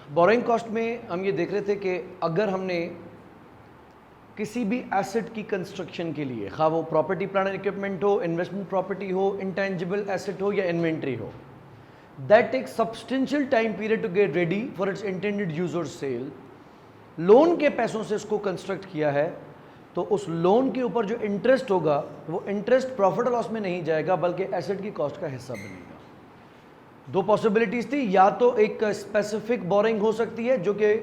Borrowing cost में हम ये देख रहे थे कि अगर हमने किसी भी एसेट की कंस्ट्रक्शन के लिए, खा वो प्रॉपर्टी प्लांट एंड इक्विपमेंट हो, इन्वेस्टमेंट प्रॉपर्टी हो, इंटेंजिबल एसेट हो या इन्वेंट्री हो, that takes substantial time period to get ready for its intended use और सेल। लोन के पैसों से इसको कंस्ट्रक्ट किया है तो उस लोन के ऊपर जो इंटरेस्ट होगा वो इंटरेस्ट प्रॉफिट और लॉस में नहीं जाएगा बल्कि एसेट की कॉस्ट का हिस्सा बनेगा। दो पॉसिबिलिटीज थी, या तो एक स्पेसिफिक बोरिंग हो सकती है जो कि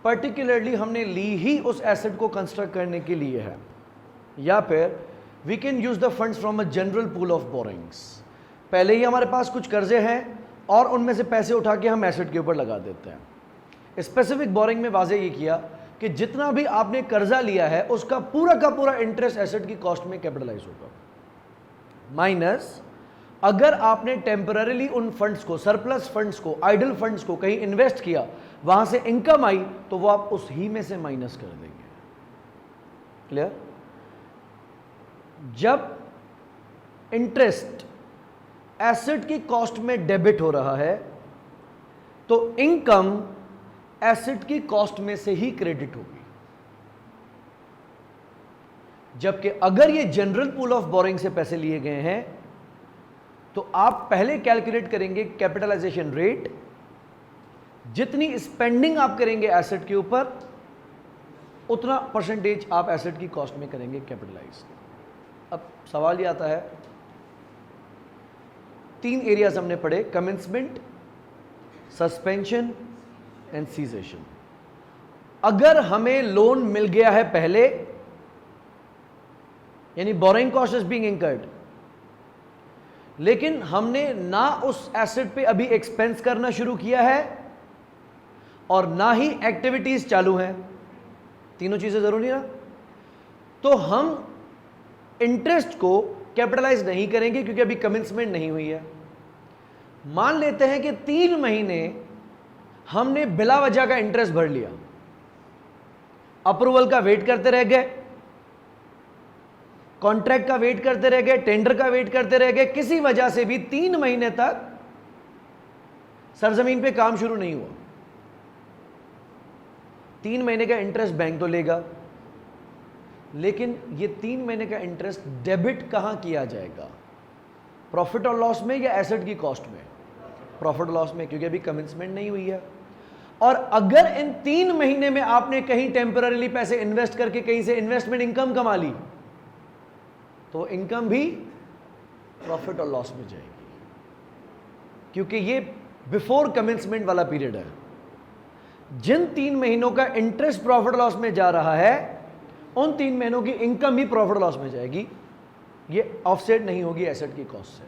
पर्टिकुलरली हमने ली ही उस एसेट को कंस्ट्रक्ट करने के लिए है, या फिर we can use the funds from a general pool of borrowings. पहले ही हमारे पास कुछ कर्जे हैं और उनमें से पैसे उठा के हम एसेट के ऊपर लगा देते हैं। स्पेसिफिक बोरिंग में वाजे ये किया कि जितना भी आपने कर्जा लिया है उसका का पूरा इंटरेस्ट एसेट की कॉस्ट में कैपिटलाइज होगा, माइनस अगर आपने टेम्पररीली उन फंड्स को, सरप्लस फंड्स को, आइडल फंड्स को कहीं इन्वेस्ट किया, वहां से इनकम आई तो वो आप उस ही में से माइनस कर देंगे। क्लियर? जब इंटरेस्ट एसेट की कॉस्ट में डेबिट हो रहा है तो इनकम एसेट की कॉस्ट में से ही क्रेडिट होगी, जबकि अगर ये जनरल पूल ऑफ बोरिंग से पैसे लिए गए हैं तो आप पहले कैलकुलेट करेंगे कैपिटलाइजेशन रेट, जितनी स्पेंडिंग आप करेंगे एसेट के ऊपर उतना परसेंटेज आप एसेट की कॉस्ट में करेंगे कैपिटलाइज। अब सवाल ये आता है, तीन एरियाज हमने पढ़े, कमेंसमेंट, सस्पेंशन एंड सीजेशन। अगर हमें लोन मिल गया है पहले, यानी borrowing cost is being incurred, लेकिन हमने ना उस एसेट पे अभी एक्सपेंस करना शुरू किया है और ना ही एक्टिविटीज चालू हैं, तीनों चीजें जरूरी ना, तो हम इंटरेस्ट को कैपिटलाइज नहीं करेंगे क्योंकि अभी कमेंसमेंट नहीं हुई है। मान लेते हैं कि 3 महीने हमने बिला वजह का इंटरेस्ट भर लिया, अप्रूवल का वेट करते रह गए, कॉन्ट्रैक्ट का वेट करते रह गए, टेंडर का वेट करते रह गए, किसी वजह से भी 3 महीने तक सरजमीन पे काम शुरू नहीं हुआ। 3 महीने का इंटरेस्ट बैंक तो लेगा, लेकिन ये 3 महीने का इंटरेस्ट डेबिट कहां किया जाएगा, प्रॉफिट और लॉस में या एसेट की कॉस्ट में? प्रॉफिट लॉस में, क्योंकि अभी कमेंसमेंट नहीं हुई है। और अगर इन 3 महीने में आपने कहीं टेम्पररीली पैसे इन्वेस्ट करके कहीं से इन्वेस्टमेंट इनकम कमा ली तो इनकम भी प्रॉफिट और लॉस में जाएगी, क्योंकि ये बिफोर कमेंसमेंट वाला पीरियड है। जिन 3 महीनों का इंटरेस्ट प्रॉफिट लॉस में जा रहा है उन 3 महीनों की इनकम भी प्रॉफिट लॉस में जाएगी, ये ऑफसेट नहीं होगी एसेट की कॉस्ट से।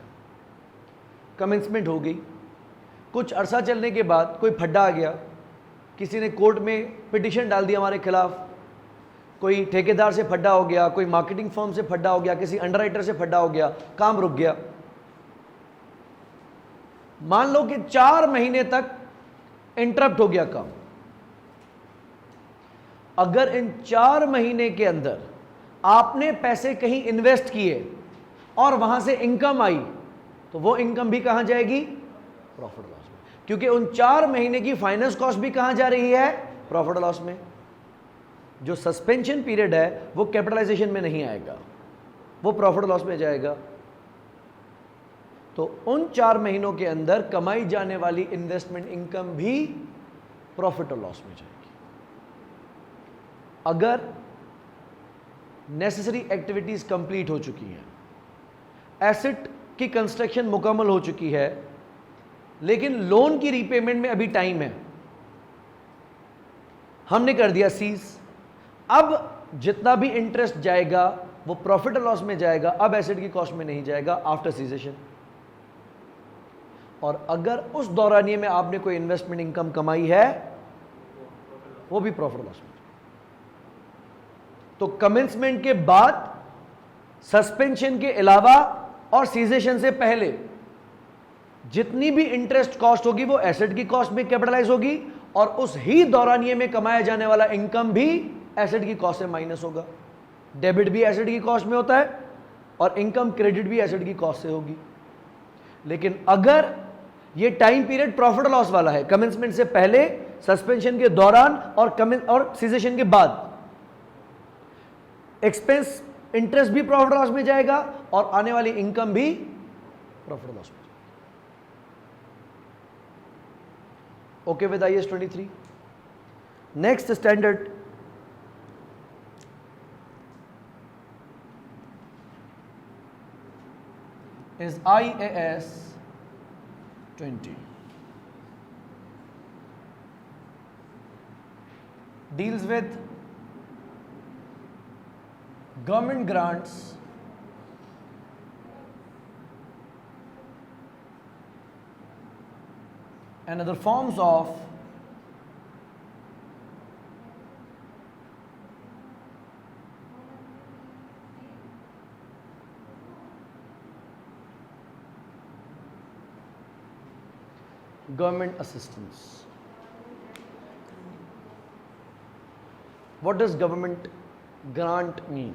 कमेंसमेंट हो गई, कुछ अरसा चलने के बाद कोई फड्डा आ गया, किसी ने कोर्ट में पिटीशन डाल दिया हमारे खिलाफ, कोई ठेकेदार से फड्डा हो गया, कोई मार्केटिंग फर्म से फड्डा हो गया, किसी अंडरराइटर से फड्डा हो गया, काम रुक गया। मान लो कि 4 महीने तक इंटरप्ट हो गया काम। अगर इन 4 महीने के अंदर आपने पैसे कहीं इन्वेस्ट किए और वहां से इनकम आई तो वो इनकम भी कहां जाएगी? प्रॉफिट लॉस में, क्योंकि उन 4 महीने की फाइनेंस कॉस्ट भी कहां जा रही है? प्रॉफिट लॉस में। जो सस्पेंशन पीरियड है वो कैपिटलाइजेशन में नहीं आएगा, वो प्रॉफिट लॉस में जाएगा। तो उन 4 महीनों के अंदर कमाई जाने वाली इन्वेस्टमेंट इनकम भी प्रॉफिट और लॉस में जाएगी। अगर नेसेसरी एक्टिविटीज कंप्लीट हो चुकी हैं, एसेट की कंस्ट्रक्शन मुकम्मल हो चुकी है, लेकिन लोन की रीपेमेंट में अभी टाइम है, हमने कर दिया सीज, अब जितना भी इंटरेस्ट जाएगा वो प्रॉफिट और लॉस में जाएगा, अब एसेट की कॉस्ट में नहीं जाएगा आफ्टर सीजेशन। और अगर उस दौरानिए में आपने कोई इन्वेस्टमेंट इनकम कमाई है वो भी प्रॉफिट लॉस में। तो कमेंसमेंट के बाद, सस्पेंशन के अलावा और सीजेशन से पहले जितनी भी इंटरेस्ट कॉस्ट होगी वो एसेट की कॉस्ट में कैपिटलाइज होगी और उस ही दौरानिए में कमाया जाने वाला इनकम भी एसेट की कॉस्ट से माइनस होगा। डेबिट भी एसेट की कॉस्ट में होता है और इनकम क्रेडिट भी एसेट की कॉस्ट से होगी। लेकिन अगर ये टाइम पीरियड प्रॉफिट लॉस वाला है, कमेंसमेंट से पहले सस्पेंशन के दौरान और सीजेशन के बाद। एक्सपेंस इंटरेस्ट भी प्रॉफिट लॉस में जाएगा और आने वाली इनकम भी प्रॉफिट लॉस में। Okay with IAS 23। Next standard is IAS 20. Deals with government grants and other forms of government assistance. What does government grant mean?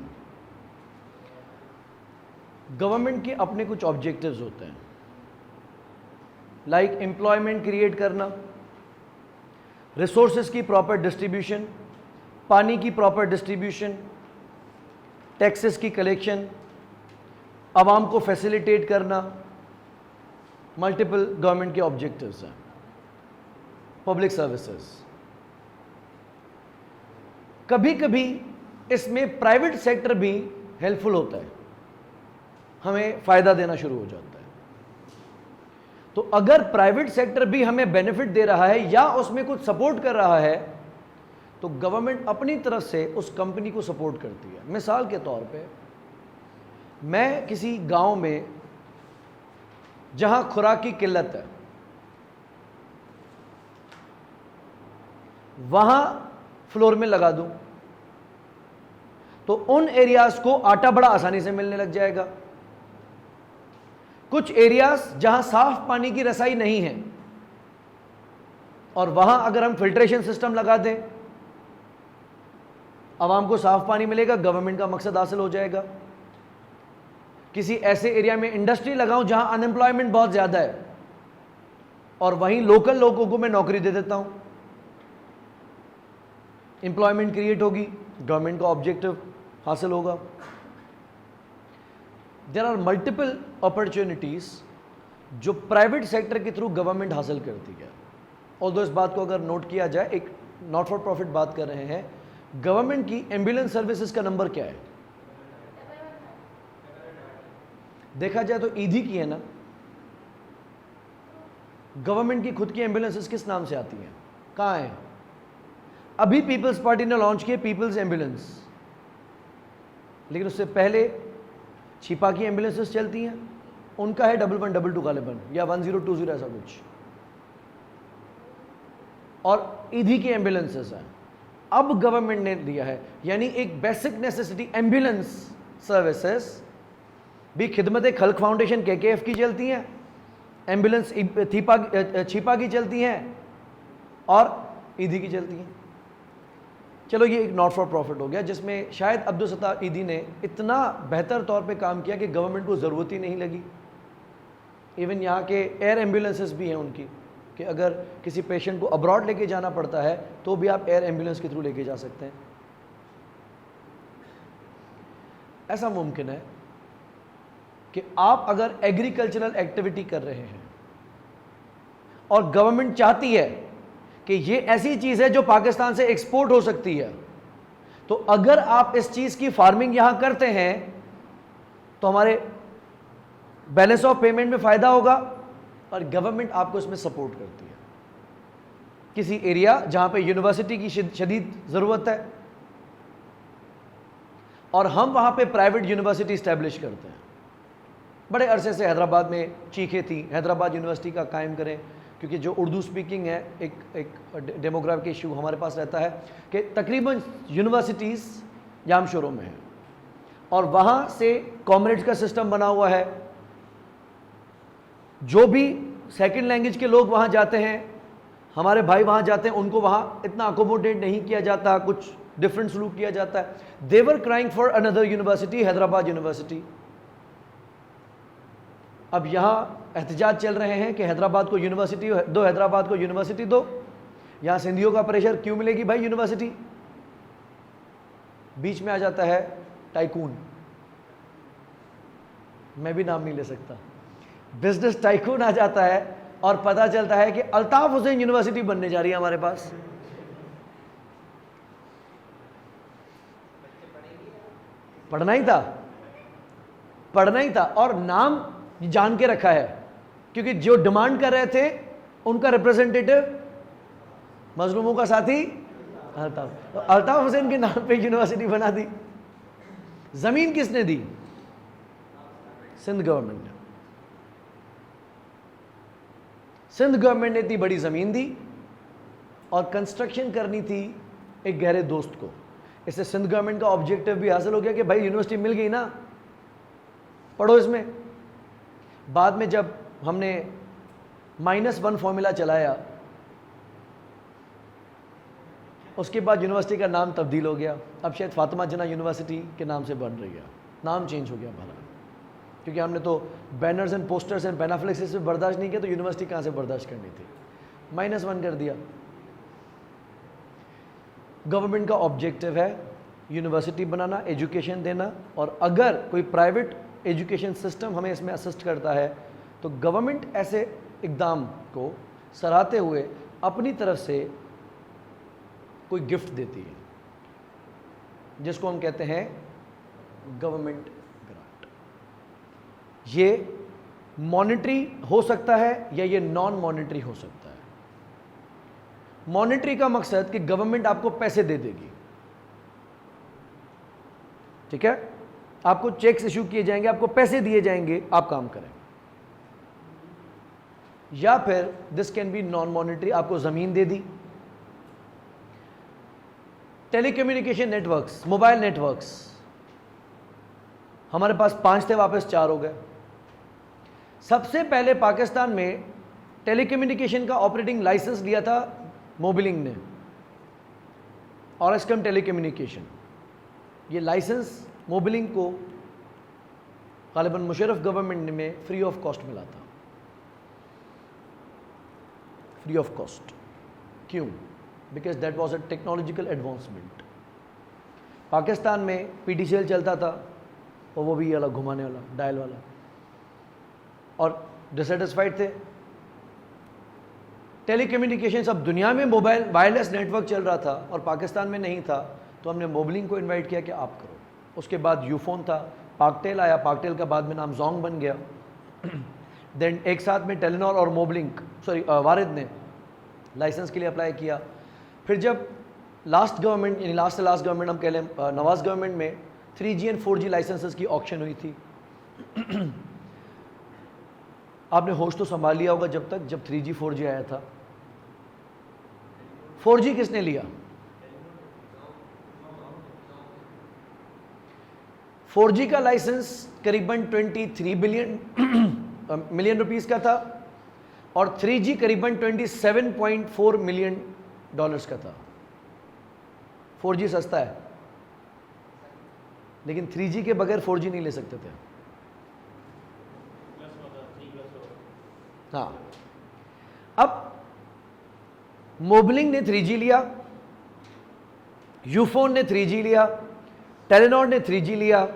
Government के अपने कुछ ऑब्जेक्टिव्स होते हैं, लाइक एम्प्लॉयमेंट क्रिएट करना, रिसोर्सेज की proper distribution, पानी की प्रॉपर डिस्ट्रीब्यूशन, टैक्सेस की कलेक्शन, आवाम को फैसिलिटेट करना। मल्टीपल गवर्नमेंट के ऑब्जेक्टिव्स हैं। पब्लिक सर्विसेज, कभी कभी इसमें प्राइवेट सेक्टर भी हेल्पफुल होता है, हमें फायदा देना शुरू हो जाता है। तो अगर प्राइवेट सेक्टर भी हमें बेनिफिट दे रहा है या उसमें कुछ सपोर्ट कर रहा है तो गवर्नमेंट अपनी तरफ से उस कंपनी को सपोर्ट करती है। मिसाल के तौर पे मैं किसी गांव में जहां खुराक की किल्लत है वहां फ्लोर में लगा दूं तो उन एरियाज को आटा बड़ा आसानी से मिलने लग जाएगा। कुछ एरियाज जहां साफ पानी की रसाई नहीं है और वहां अगर हम फिल्ट्रेशन सिस्टम लगा दें, आवाम को साफ पानी मिलेगा, गवर्नमेंट का मकसद हासिल हो जाएगा। किसी ऐसे एरिया में इंडस्ट्री लगाऊं जहां अनएम्प्लॉयमेंट बहुत ज्यादा है और वहीं लोकल लोगों को मैं नौकरी दे देता हूं, एम्प्लॉयमेंट क्रिएट होगी, गवर्नमेंट का ऑब्जेक्टिव हासिल होगा। देयर आर मल्टीपल अपॉर्चुनिटीज जो प्राइवेट सेक्टर के थ्रू गवर्नमेंट हासिल करती है। ऑल्दो इस बात को अगर नोट किया जाए, एक नॉट फॉर प्रॉफिट बात कर रहे हैं, गवर्नमेंट की एम्बुलेंस सर्विसेज का नंबर क्या है? देखा जाए तो ईधी की है ना। गवर्नमेंट की खुद की एम्बुलेंसेस किस नाम से आती हैं, कहां है? अभी पीपल्स पार्टी ने लॉन्च किया पीपल्स एम्बुलेंस, लेकिन उससे पहले छिपा की एम्बुलेंसेस चलती हैं, उनका है 1122 गालिबन या 1020 ऐसा कुछ, और ईधी की एम्बुलेंसेस हैं। अब गवर्नमेंट ने दिया है, यानी एक बेसिक नेसेसिटी एम्बुलेंस सर्विसेज भी खिदमत खल्क फाउंडेशन KKF की चलती हैं, एम्बुलेंस छिपा की चलती हैं और ईदी की चलती हैं। चलो ये एक नॉट फॉर प्रॉफिट हो गया जिसमें शायद अब्दुल सत्तार ईदी ने इतना बेहतर तौर पे काम किया कि गवर्नमेंट को ज़रूरत ही नहीं लगी। इवन यहाँ के एयर एम्बुलेंसेस भी हैं उनकी, कि अगर किसी पेशेंट को अब्रॉड लेके जाना पड़ता है तो भी आप एयर एम्बुलेंस के थ्रू लेके जा सकते हैं। ऐसा मुमकिन है कि आप अगर एग्रीकल्चरल एक्टिविटी कर रहे हैं और गवर्नमेंट चाहती है कि ये ऐसी चीज है जो पाकिस्तान से एक्सपोर्ट हो सकती है, तो अगर आप इस चीज की फार्मिंग यहां करते हैं तो हमारे बैलेंस ऑफ पेमेंट में फायदा होगा और गवर्नमेंट आपको इसमें सपोर्ट करती है। किसी एरिया जहां पे यूनिवर्सिटी की शदीद जरूरत है और हम वहां पे प्राइवेट यूनिवर्सिटी स्टैब्लिश करते हैं। बड़े अरसे से हैदराबाद में चीखें थी हैदराबाद यूनिवर्सिटी का कायम करें, क्योंकि जो उर्दू स्पीकिंग है, एक डेमोग्राफिक इशू हमारे पास रहता है कि तकरीबन यूनिवर्सिटीज़ जामशोरों में है और वहाँ से कॉमरेड्स का सिस्टम बना हुआ है। जो भी सेकंड लैंग्वेज के लोग वहाँ जाते हैं, हमारे भाई वहाँ जाते हैं, उनको वहाँ इतना अकोमोडेट नहीं किया जाता, कुछ डिफरेंट सलूक किया जाता है। They were crying for another university, Hyderabad university. अब यहाँ एहतजाज चल रहे हैं कि हैदराबाद को यूनिवर्सिटी दो, हैदराबाद को यूनिवर्सिटी दो, यहां सिंधियों का प्रेशर क्यों मिलेगी भाई यूनिवर्सिटी? बीच में आ जाता है टाइकून, मैं भी नाम नहीं ले सकता, बिजनेस टाइकून आ जाता है और पता चलता है कि अल्ताफ हुसैन यूनिवर्सिटी बनने जा रही है हमारे पास। पढ़ना ही था, पढ़ना ही था, और नाम जान के रखा है क्योंकि जो डिमांड कर रहे थे उनका रिप्रेजेंटेटिव मजलूमों का साथी अल्ताफ, तो अल्ताफ हुसैन के नाम पे यूनिवर्सिटी बना दी। जमीन किसने दी? सिंध गवर्नमेंट ने। सिंध गवर्नमेंट ने इतनी बड़ी जमीन दी और कंस्ट्रक्शन करनी थी एक गहरे दोस्त को। इससे सिंध गवर्नमेंट का ऑब्जेक्टिव भी हासिल हो गया कि भाई यूनिवर्सिटी मिल गई ना, पढ़ो इसमें। बाद में जब हमने -1 फॉर्मूला चलाया, उसके बाद यूनिवर्सिटी का नाम तब्दील हो गया। अब शायद फातिमा जिन्ना यूनिवर्सिटी के नाम से बन रही है, नाम चेंज हो गया भला, क्योंकि हमने तो बैनर्स एंड पोस्टर्स एंड पैनाफ्लेक्सेस से बर्दाश्त नहीं किया, तो यूनिवर्सिटी कहाँ से बर्दाश्त करनी थी। -1 कर दिया। गवर्नमेंट का ऑब्जेक्टिव है यूनिवर्सिटी बनाना, एजुकेशन देना, और अगर कोई प्राइवेट एजुकेशन सिस्टम हमें इसमें असिस्ट करता है तो गवर्नमेंट ऐसे इकदाम को सराहते हुए अपनी तरफ से कोई गिफ्ट देती है, जिसको हम कहते हैं गवर्नमेंट ग्रांट। ये मॉनेटरी हो सकता है या ये नॉन मॉनेटरी हो सकता है। मॉनेटरी का मकसद कि गवर्नमेंट आपको पैसे दे देगी, ठीक है, आपको चेक्स इशू किए जाएंगे, आपको पैसे दिए जाएंगे, आप काम करें। या फिर this can be non monetary, आपको जमीन दे दी, टेलीकम्युनिकेशन नेटवर्क्स, मोबाइल नेटवर्क्स, हमारे पास 5 थे, वापस 4 हो गए। सबसे पहले पाकिस्तान में टेलीकम्युनिकेशन का ऑपरेटिंग लाइसेंस लिया था मोबिलिंग ने, ऑरेस्कम टेलीकम्युनिकेशन। ये लाइसेंस मोबिलिंग को गालिबन मुशर्रफ गवर्नमेंट में फ्री ऑफ कॉस्ट मिला था। फ्री ऑफ कॉस्ट क्यों? Because that was a technological advancement. Pakistan में PTCL चलता था, और वो भी ये वाला घुमाने वाला डायल वाला, और डिससेटिस्फाइड थे। टेलीकम्युनिकेशन सब दुनिया में मोबाइल वायरलेस नेटवर्क चल रहा था और पाकिस्तान में नहीं था, तो हमने मोबिलिंग को इनवाइट किया कि आप करो। उसके बाद यूफोन था, पाकटेल आया, पाकटेल का बाद में नाम जोंग बन गया। देन एक साथ में टेलीनॉर और मोबलिंक वारिद ने लाइसेंस के लिए अप्लाई किया। फिर जब लास्ट गवर्नमेंट, यानी लास्ट से लास्ट गवर्नमेंट हम कह लें, नवाज गवर्नमेंट में 3G एंड 4G लाइसेंसेस की ऑक्शन हुई थी। आपने होश तो संभाल लिया होगा जब 3G 4G आया था। 4G किसने लिया? 4G का लाइसेंस करीबन 23 मिलियन रुपीस का था और 3G करीबन 27.4 मिलियन डॉलर्स का था। 4G सस्ता है, लेकिन 3G के बगैर 4G नहीं ले सकते थे। हाँ, अब मोबलिंग ने 3G लिया, यूफोन ने 3G लिया, टेलीनॉर ने 3G लिया,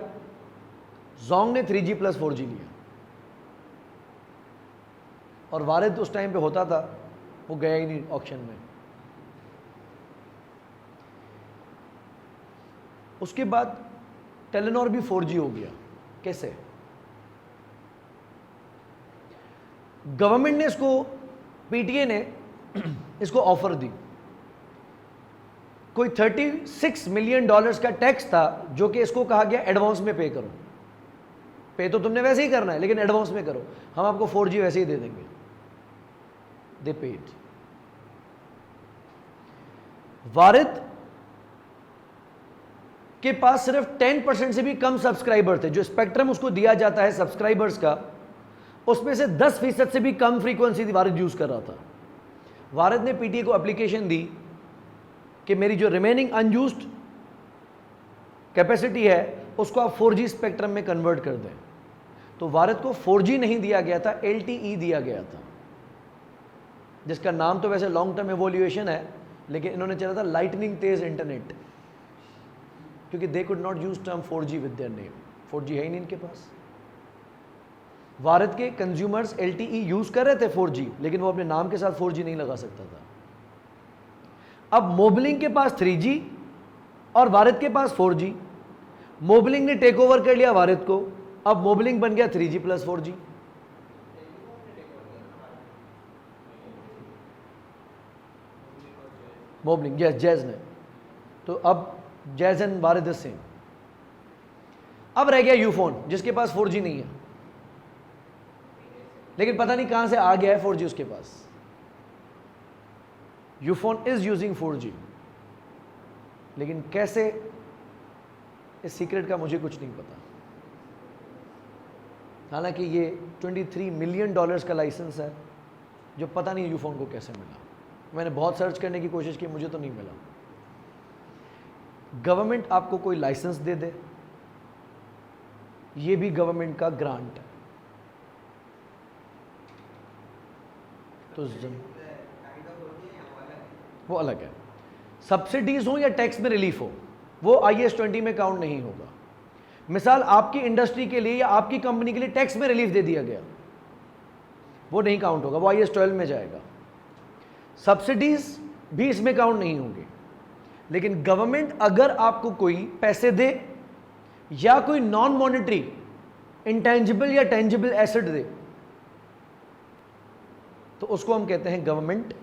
जोंग ने 3G प्लस 4G लिया, और वारिद उस टाइम पे होता था, वो गया ही नहीं ऑक्शन में। उसके बाद टेलीनॉर भी 4G हो गया। कैसे? गवर्नमेंट ने इसको, PTA ने इसको ऑफर दी। कोई 36 मिलियन डॉलर्स का टैक्स था जो कि इसको कहा गया एडवांस में पे करो। पे तो तुमने वैसे ही करना है, लेकिन एडवांस में करो, हम आपको 4G वैसे ही दे देंगे। दे पेड। वारिद के पास सिर्फ 10% से भी कम सब्सक्राइबर थे। जो स्पेक्ट्रम उसको दिया जाता है सब्सक्राइबर्स का, उसमें से 10% से भी कम फ्रीक्वेंसी वारिद यूज कर रहा था। वारिद ने PTA को एप्लीकेशन दी कि मेरी जो रिमेनिंग अनयूज्ड कैपेसिटी है उसको आप 4G स्पेक्ट्रम में कन्वर्ट कर दें। तो वारिद को 4G नहीं दिया गया था, LTE दिया गया था, जिसका नाम तो वैसे लॉन्ग टर्म एवोल्यूशन है, लेकिन इन्होंने चला था लाइटनिंग तेज इंटरनेट, क्योंकि they could not use term 4G with their name. 4G है ही नहीं इनके पास। भारत के कंज्यूमर्स LTE यूज कर रहे थे 4G, लेकिन वो अपने नाम के साथ 4G नहीं लगा सकता था। अब मोबलिंग के पास 3G और भारत के पास 4G। मोबलिंग ने टेक ओवर कर लिया भारत को, अब मोबलिंग बन गया 3G plus 4G। मोबलिंग, yes, jazz ने, तो अब jazz and Bharat the same. अब रह गया यूफोन जिसके पास 4G नहीं है, लेकिन पता नहीं कहां से आ गया है 4G उसके पास। यूफोन इज यूजिंग 4G, लेकिन कैसे, इस सीक्रेट का मुझे कुछ नहीं पता। हालांकि ये $23 मिलियन का लाइसेंस है, जो पता नहीं यूफोन को कैसे मिला। मैंने बहुत सर्च करने की कोशिश की, मुझे तो नहीं मिला। गवर्नमेंट आपको कोई लाइसेंस दे दे, ये भी गवर्नमेंट का ग्रांट है, तो वो अलग है। सब्सिडीज हो या टैक्स में रिलीफ हो, वो IAS 20 में काउंट नहीं होगा। मिसाल, आपकी इंडस्ट्री के लिए या आपकी कंपनी के लिए टैक्स में रिलीफ दे दिया गया, वो नहीं काउंट होगा, वो IAS 12 में जाएगा। सब्सिडीज भी इसमें काउंट नहीं होंगे। लेकिन गवर्नमेंट अगर आपको कोई पैसे दे या कोई नॉन मॉनेटरी इंटेंजिबल या टेंजिबल एसेट दे, तो उसको हम कहते हैं गवर्नमेंट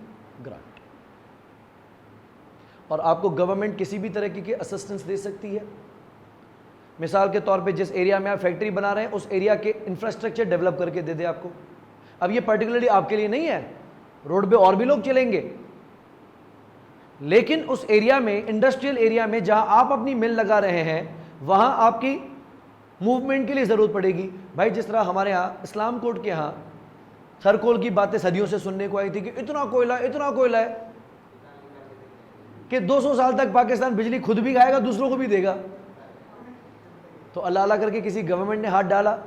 ग्रांट। और आपको गवर्नमेंट किसी भी तरह की असिस्टेंस दे सकती है। मिसाल के तौर पे जिस एरिया में आप फैक्ट्री बना रहे हैं, उस एरिया के इंफ्रास्ट्रक्चर डेवलप करके दे दे आपको। अब ये पर्टिकुलरली आपके लिए नहीं है, रोड पे और भी लोग चलेंगे, लेकिन उस एरिया में, इंडस्ट्रियल एरिया में जहां आप अपनी मिल लगा रहे हैं, वहां आपकी मूवमेंट के लिए जरूरत पड़ेगी। भाई, जिस तरह हमारे यहाँ इस्लाम कोर्ट के यहाँ थरकोल की बातें सदियों से सुनने को आई थी कि इतना कोयला है कि 200 साल तक पाकिस्तान बिजली खुद भी खाएगा, दूसरों को भी देगा। तो अल्लाह अल्लाह करके किसी गवर्नमेंट ने हाथ डाला,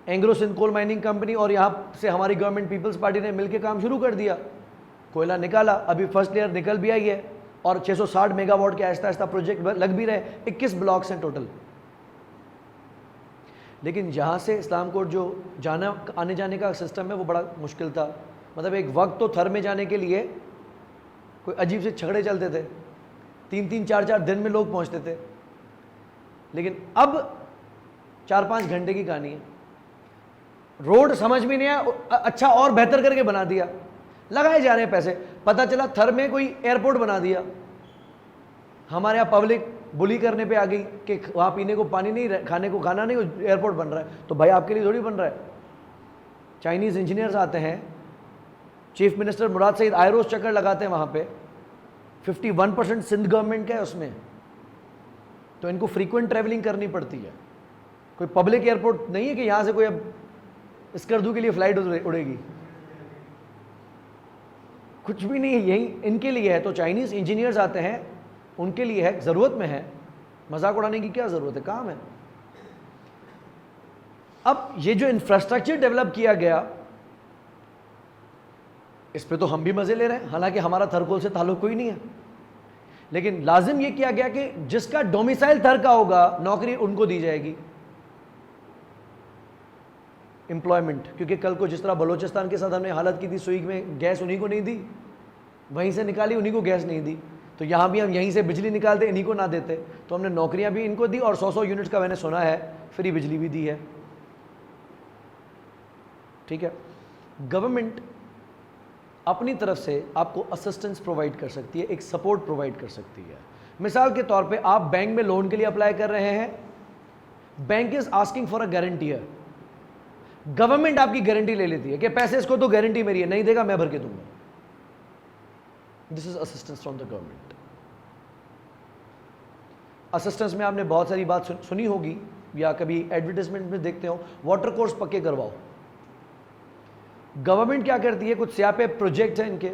एंग्लो सिंध कोल माइनिंग कंपनी और यहाँ से हमारी गवर्नमेंट पीपल्स पार्टी ने मिलकर काम शुरू कर दिया, कोयला निकाला। अभी फर्स्ट लेयर निकल भी आई है और 660 मेगावाट के आहिस्ता आहिस्ता प्रोजेक्ट लग भी रहे। 21 ब्लॉक्स हैं टोटल। लेकिन यहाँ से इस्लाम कोर्ट जो जाना आने जाने का सिस्टम है वो बड़ा मुश्किल था। मतलब एक वक्त तो थर में जाने के लिए कोई अजीब से झगड़े चलते थे, 3-3, 4-4 दिन में लोग पहुँचते थे। लेकिन अब 4-5 घंटे की कहानी है। रोड समझ में नहीं आया, अच्छा और बेहतर करके बना दिया, लगाए जा रहे हैं पैसे। पता चला थर में कोई एयरपोर्ट बना दिया। हमारे यहाँ पब्लिक बुली करने पे आ गई कि वहाँ पीने को पानी नहीं, खाने को खाना नहीं, एयरपोर्ट बन रहा है। तो भाई आपके लिए थोड़ी बन रहा है। चाइनीज़ इंजीनियर्स आते हैं, चीफ मिनिस्टर मुराद सईद आए रोज चक्कर लगाते हैं वहाँ पे। 51% सिंध गवर्नमेंट का है उसमें, तो इनको फ्रीक्वेंट ट्रैवलिंग करनी पड़ती है। कोई पब्लिक एयरपोर्ट नहीं है कि यहाँ से कोई अब स्कर्दू के लिए फ्लाइट उड़ेगी, कुछ भी नहीं है, यही इनके लिए है। तो चाइनीज़ इंजीनियर्स आते हैं, उनके लिए है, ज़रूरत में है, मजाक उड़ाने की क्या ज़रूरत है, काम है। अब ये जो इंफ्रास्ट्रक्चर डेवलप किया गया, इस पे तो हम भी मज़े ले रहे हैं, हालांकि हमारा थरकोल से ताल्लुक कोई नहीं है। लेकिन लाजिम ये किया गया कि जिसका डोमिसाइल थर का होगा, नौकरी उनको दी जाएगी, एम्प्लॉयमेंट। क्योंकि कल को जिस तरह बलोचिस्तान के साथ हमने हालत की थी, सुई में गैस उन्हीं को नहीं दी, वहीं से निकाली, उन्हीं को गैस नहीं दी। तो यहाँ भी हम यहीं से बिजली निकालते, इन्हीं को ना देते, तो हमने नौकरियाँ भी इनको दी और 100-100 यूनिट्स का मैंने सुना है फ्री बिजली भी दी है। ठीक है, गवर्नमेंट अपनी तरफ से आपको असिस्टेंस प्रोवाइड कर सकती है, एक सपोर्ट प्रोवाइड कर सकती है। मिसाल के तौर पे आप बैंक में लोन के लिए अप्लाई कर रहे हैं, bank is asking for a guarantor. Government आपकी गारंटी ले लेती है कि पैसे इसको तो गारंटी मेरी है, नहीं देगा मैं भर के दूंगा। This is assistance from the government. Assistance में आपने बहुत सारी बात सुनी होगी या कभी एडवर्टाइजमेंट में देखते हो, वाटर कोर्स पक्के करवाओ। गवर्नमेंट क्या करती है, कुछ स्यापे प्रोजेक्ट हैं इनके,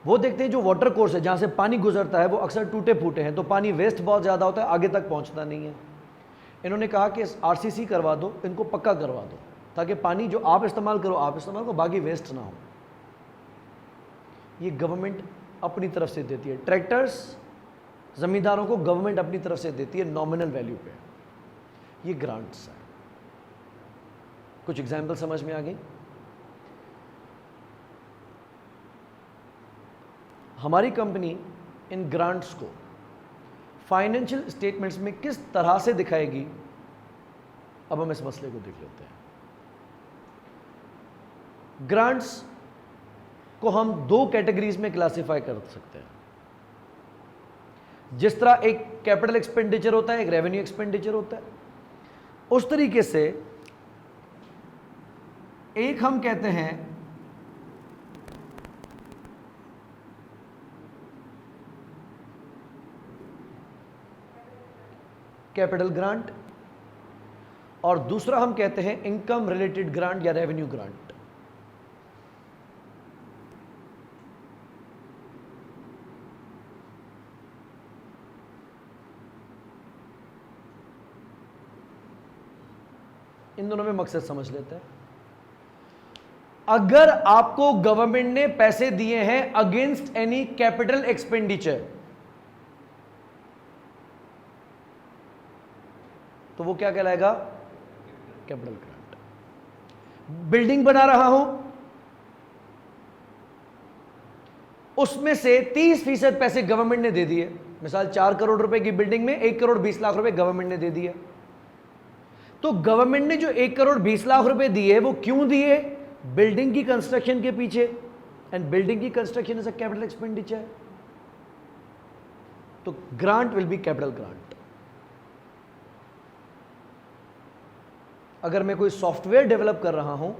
वो देखते हैं जो वाटर कोर्स है जहां से पानी गुजरता है वो अक्सर टूटे फूटे हैं, तो पानी वेस्ट बहुत ज़्यादा होता है, आगे तक पहुंचता नहीं है। इन्होंने कहा कि RCC करवा दो, इनको पक्का करवा दो, ताकि पानी जो आप इस्तेमाल करो, बाकी वेस्ट ना हो। ये गवर्नमेंट अपनी तरफ से देती है, ट्रैक्टर्स जमींदारों को गवर्नमेंट अपनी तरफ से देती है नॉमिनल वैल्यू पे। ये ग्रांट्स है। कुछ एग्जाम्पल समझ में आ गई? हमारी कंपनी इन ग्रांट्स को फाइनेंशियल स्टेटमेंट्स में किस तरह से दिखाएगी, अब हम इस मसले को देख लेते हैं। ग्रांट्स को हम दो कैटेगरीज में क्लासिफाई कर सकते हैं। जिस तरह एक कैपिटल एक्सपेंडिचर होता है, एक रेवेन्यू एक्सपेंडिचर होता है, उस तरीके से एक हम कहते हैं कैपिटल ग्रांट और दूसरा हम कहते हैं इनकम रिलेटेड ग्रांट या रेवेन्यू ग्रांट। इन दोनों में मकसद समझ लेते हैं। अगर आपको गवर्नमेंट ने पैसे दिए हैं अगेंस्ट एनी कैपिटल एक्सपेंडिचर, तो वो क्या कहलाएगा? Capital grant. बिल्डिंग बना रहा हूं, उसमें से 30% पैसे गवर्नमेंट ने दे दिए। मिसाल 4 करोड़ रुपए की बिल्डिंग में 1 करोड़ 20 लाख रुपए गवर्नमेंट ने दे दिया। तो गवर्नमेंट ने जो 1 करोड़ 20 लाख रुपए दिए वो क्यों दिए? बिल्डिंग की कंस्ट्रक्शन के पीछे, एंड बिल्डिंग की construction is a capital expenditure. तो grant will be capital grant. अगर मैं कोई सॉफ्टवेयर डेवलप कर रहा हूं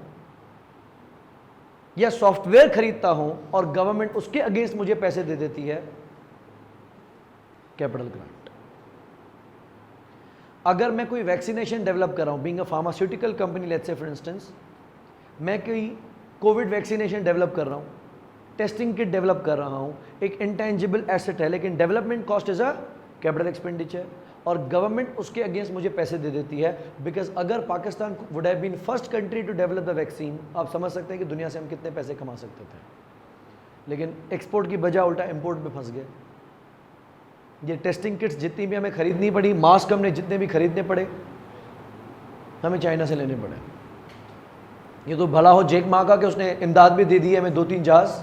या सॉफ्टवेयर खरीदता हूं और गवर्नमेंट उसके अगेंस्ट मुझे पैसे दे देती है, कैपिटल ग्रांट। अगर मैं कोई वैक्सीनेशन डेवलप कर रहा हूं, being a pharmaceutical company, let's say for instance, मैं कोई कोविड वैक्सीनेशन डेवलप कर रहा हूं, टेस्टिंग किट डेवलप कर रहा हूं, एक इंटेंजिबल एसेट है, लेकिन development cost is a capital expenditure, और गवर्नमेंट उसके अगेंस्ट मुझे पैसे दे देती है। बिकॉज अगर Pakistan would have been first country to develop the vaccine, आप समझ सकते हैं कि दुनिया से हम कितने पैसे कमा सकते थे, लेकिन एक्सपोर्ट की बजाय उल्टा इंपोर्ट में फंस गए। ये टेस्टिंग किट्स जितनी भी हमें खरीदनी पड़ी, मास्क हमने जितने भी खरीदने पड़े, हमें चाइना से लेने पड़े। ये तो भला हो जेक मा का कि उसने इमदाद भी दे दी है हमें 2-3 जहाज,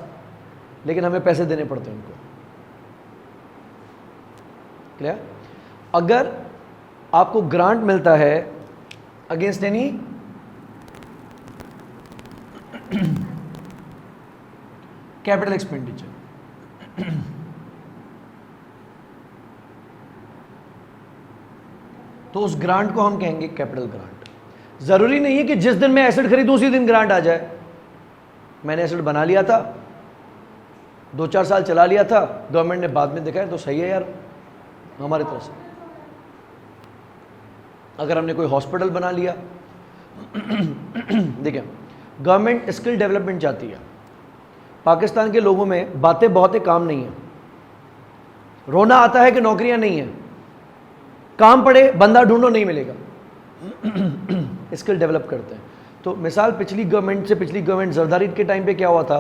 लेकिन हमें पैसे देने पड़ते हैं उनको। क्लियर? अगर आपको ग्रांट मिलता है अगेंस्ट एनी कैपिटल एक्सपेंडिचर, तो उस ग्रांट को हम कहेंगे कैपिटल ग्रांट। जरूरी नहीं है कि जिस दिन मैं एसेट खरीदूं उसी दिन ग्रांट आ जाए। मैंने एसेट बना लिया था, 2-4 साल चला लिया था, गवर्नमेंट ने बाद में देखा है तो सही है यार हमारी तरफ से। अगर हमने कोई हॉस्पिटल बना लिया, देखिए गवर्नमेंट स्किल डेवलपमेंट चाहती है। पाकिस्तान के लोगों में बातें बहुत ही काम नहीं है, रोना आता है कि नौकरियां नहीं है, काम पड़े बंदा ढूंढो नहीं मिलेगा। स्किल डेवलप करते हैं। तो मिसाल पिछली गवर्नमेंट जरदारी के टाइम पे क्या हुआ था,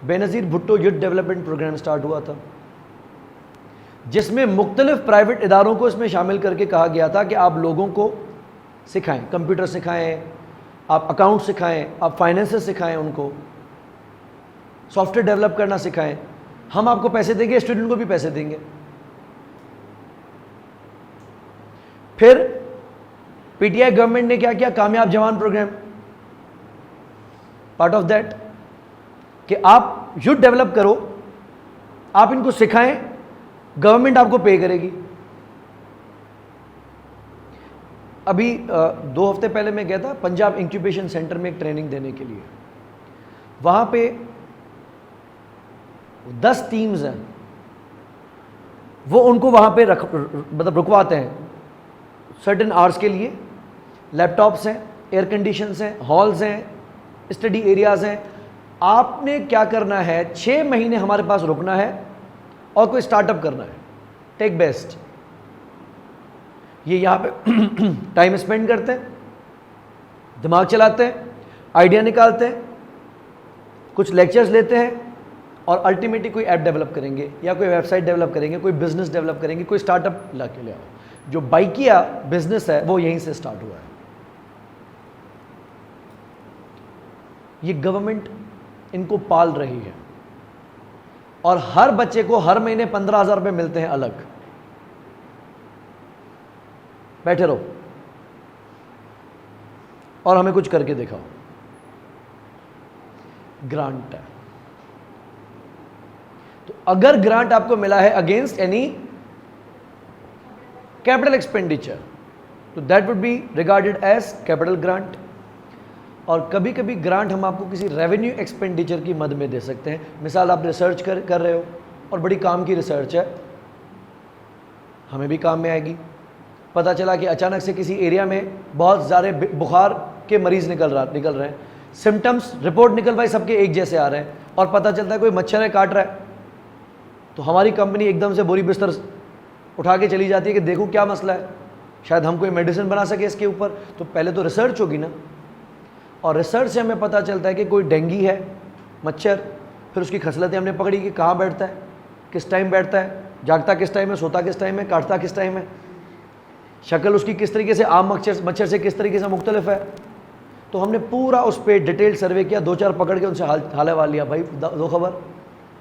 Benazir Bhutto youth development programme start हुआ था, जिसमें मुख्तलिफ प्राइवेट इदारों को इसमें शामिल करके कहा गया था कि आप लोगों को सिखाएं, कंप्यूटर सिखाएं, आप अकाउंट सिखाएं, आप फाइनेंसेस सिखाएं, उनको सॉफ्टवेयर डेवलप करना सिखाएं, हम आपको पैसे देंगे, स्टूडेंट को भी पैसे देंगे। फिर पीटीआई गवर्नमेंट ने क्या किया, कामयाब जवान प्रोग्राम, पार्ट ऑफ दैट कि आप यूथ डेवलप करो, आप इनको सिखाएं, गवर्नमेंट आपको पे करेगी। अभी 2 हफ्ते पहले मैं गया था पंजाब इंक्यूबेशन सेंटर में एक ट्रेनिंग देने के लिए। वहां पे 10 टीम्स हैं, वो उनको वहां पे मतलब रुकवाते हैं सर्टेन आवर्स के लिए। लैपटॉप्स हैं, एयर कंडीशंस हैं, हॉल्स हैं, स्टडी एरियाज हैं। आपने क्या करना है, 6 महीने हमारे पास रुकना है और कोई स्टार्टअप करना है, टेक बेस्ट। ये यहाँ पे टाइम स्पेंड करते हैं, दिमाग चलाते हैं, आइडिया निकालते हैं, कुछ लेक्चर्स लेते हैं, और अल्टीमेटली कोई ऐप डेवलप करेंगे या कोई वेबसाइट डेवलप करेंगे, कोई बिजनेस डेवलप करेंगे, कोई स्टार्टअप ला के ले आओ। जो बाइकिया बिजनेस है वो यहीं से स्टार्ट हुआ है। ये गवर्नमेंट इनको पाल रही है और हर बच्चे को हर महीने 15,000 रुपए मिलते हैं अलग। बैठे रहो और हमें कुछ करके दिखाओ। ग्रांट है, तो अगर ग्रांट आपको मिला है अगेंस्ट एनी कैपिटल एक्सपेंडिचर तो that would be regarded as capital grant. और कभी कभी ग्रांट हम आपको किसी रेवेन्यू एक्सपेंडिचर की मद में दे सकते हैं। मिसाल आप रिसर्च कर रहे हो और बड़ी काम की रिसर्च है, हमें भी काम में आएगी। पता चला कि अचानक से किसी एरिया में बहुत ज़्यादा बुखार के मरीज निकल रहे हैं, सिम्टम्स रिपोर्ट निकलवाई सबके एक जैसे आ रहे हैं और पता चलता है कोई मच्छर है काट रहा है, तो हमारी कंपनी एकदम से बोरी बिस्तर उठा के चली जाती है कि देखो क्या मसला है, शायद हम कोई मेडिसिन बना सके इसके ऊपर। तो पहले तो रिसर्च होगी ना, और रिसर्च से हमें पता चलता है कि कोई डेंगू है मच्छर, फिर उसकी खसलतें हमने पकड़ी कि कहाँ बैठता है, किस टाइम बैठता है, जागता किस टाइम है, सोता किस टाइम है, काटता किस टाइम है, शक्ल उसकी किस तरीके से आम मच्छर से किस तरीके से मुख्तलिफ है। तो हमने पूरा उस पर डिटेल सर्वे किया, 2-4 पकड़ के उनसे हाल हवाल लिया, भाई दो खबर,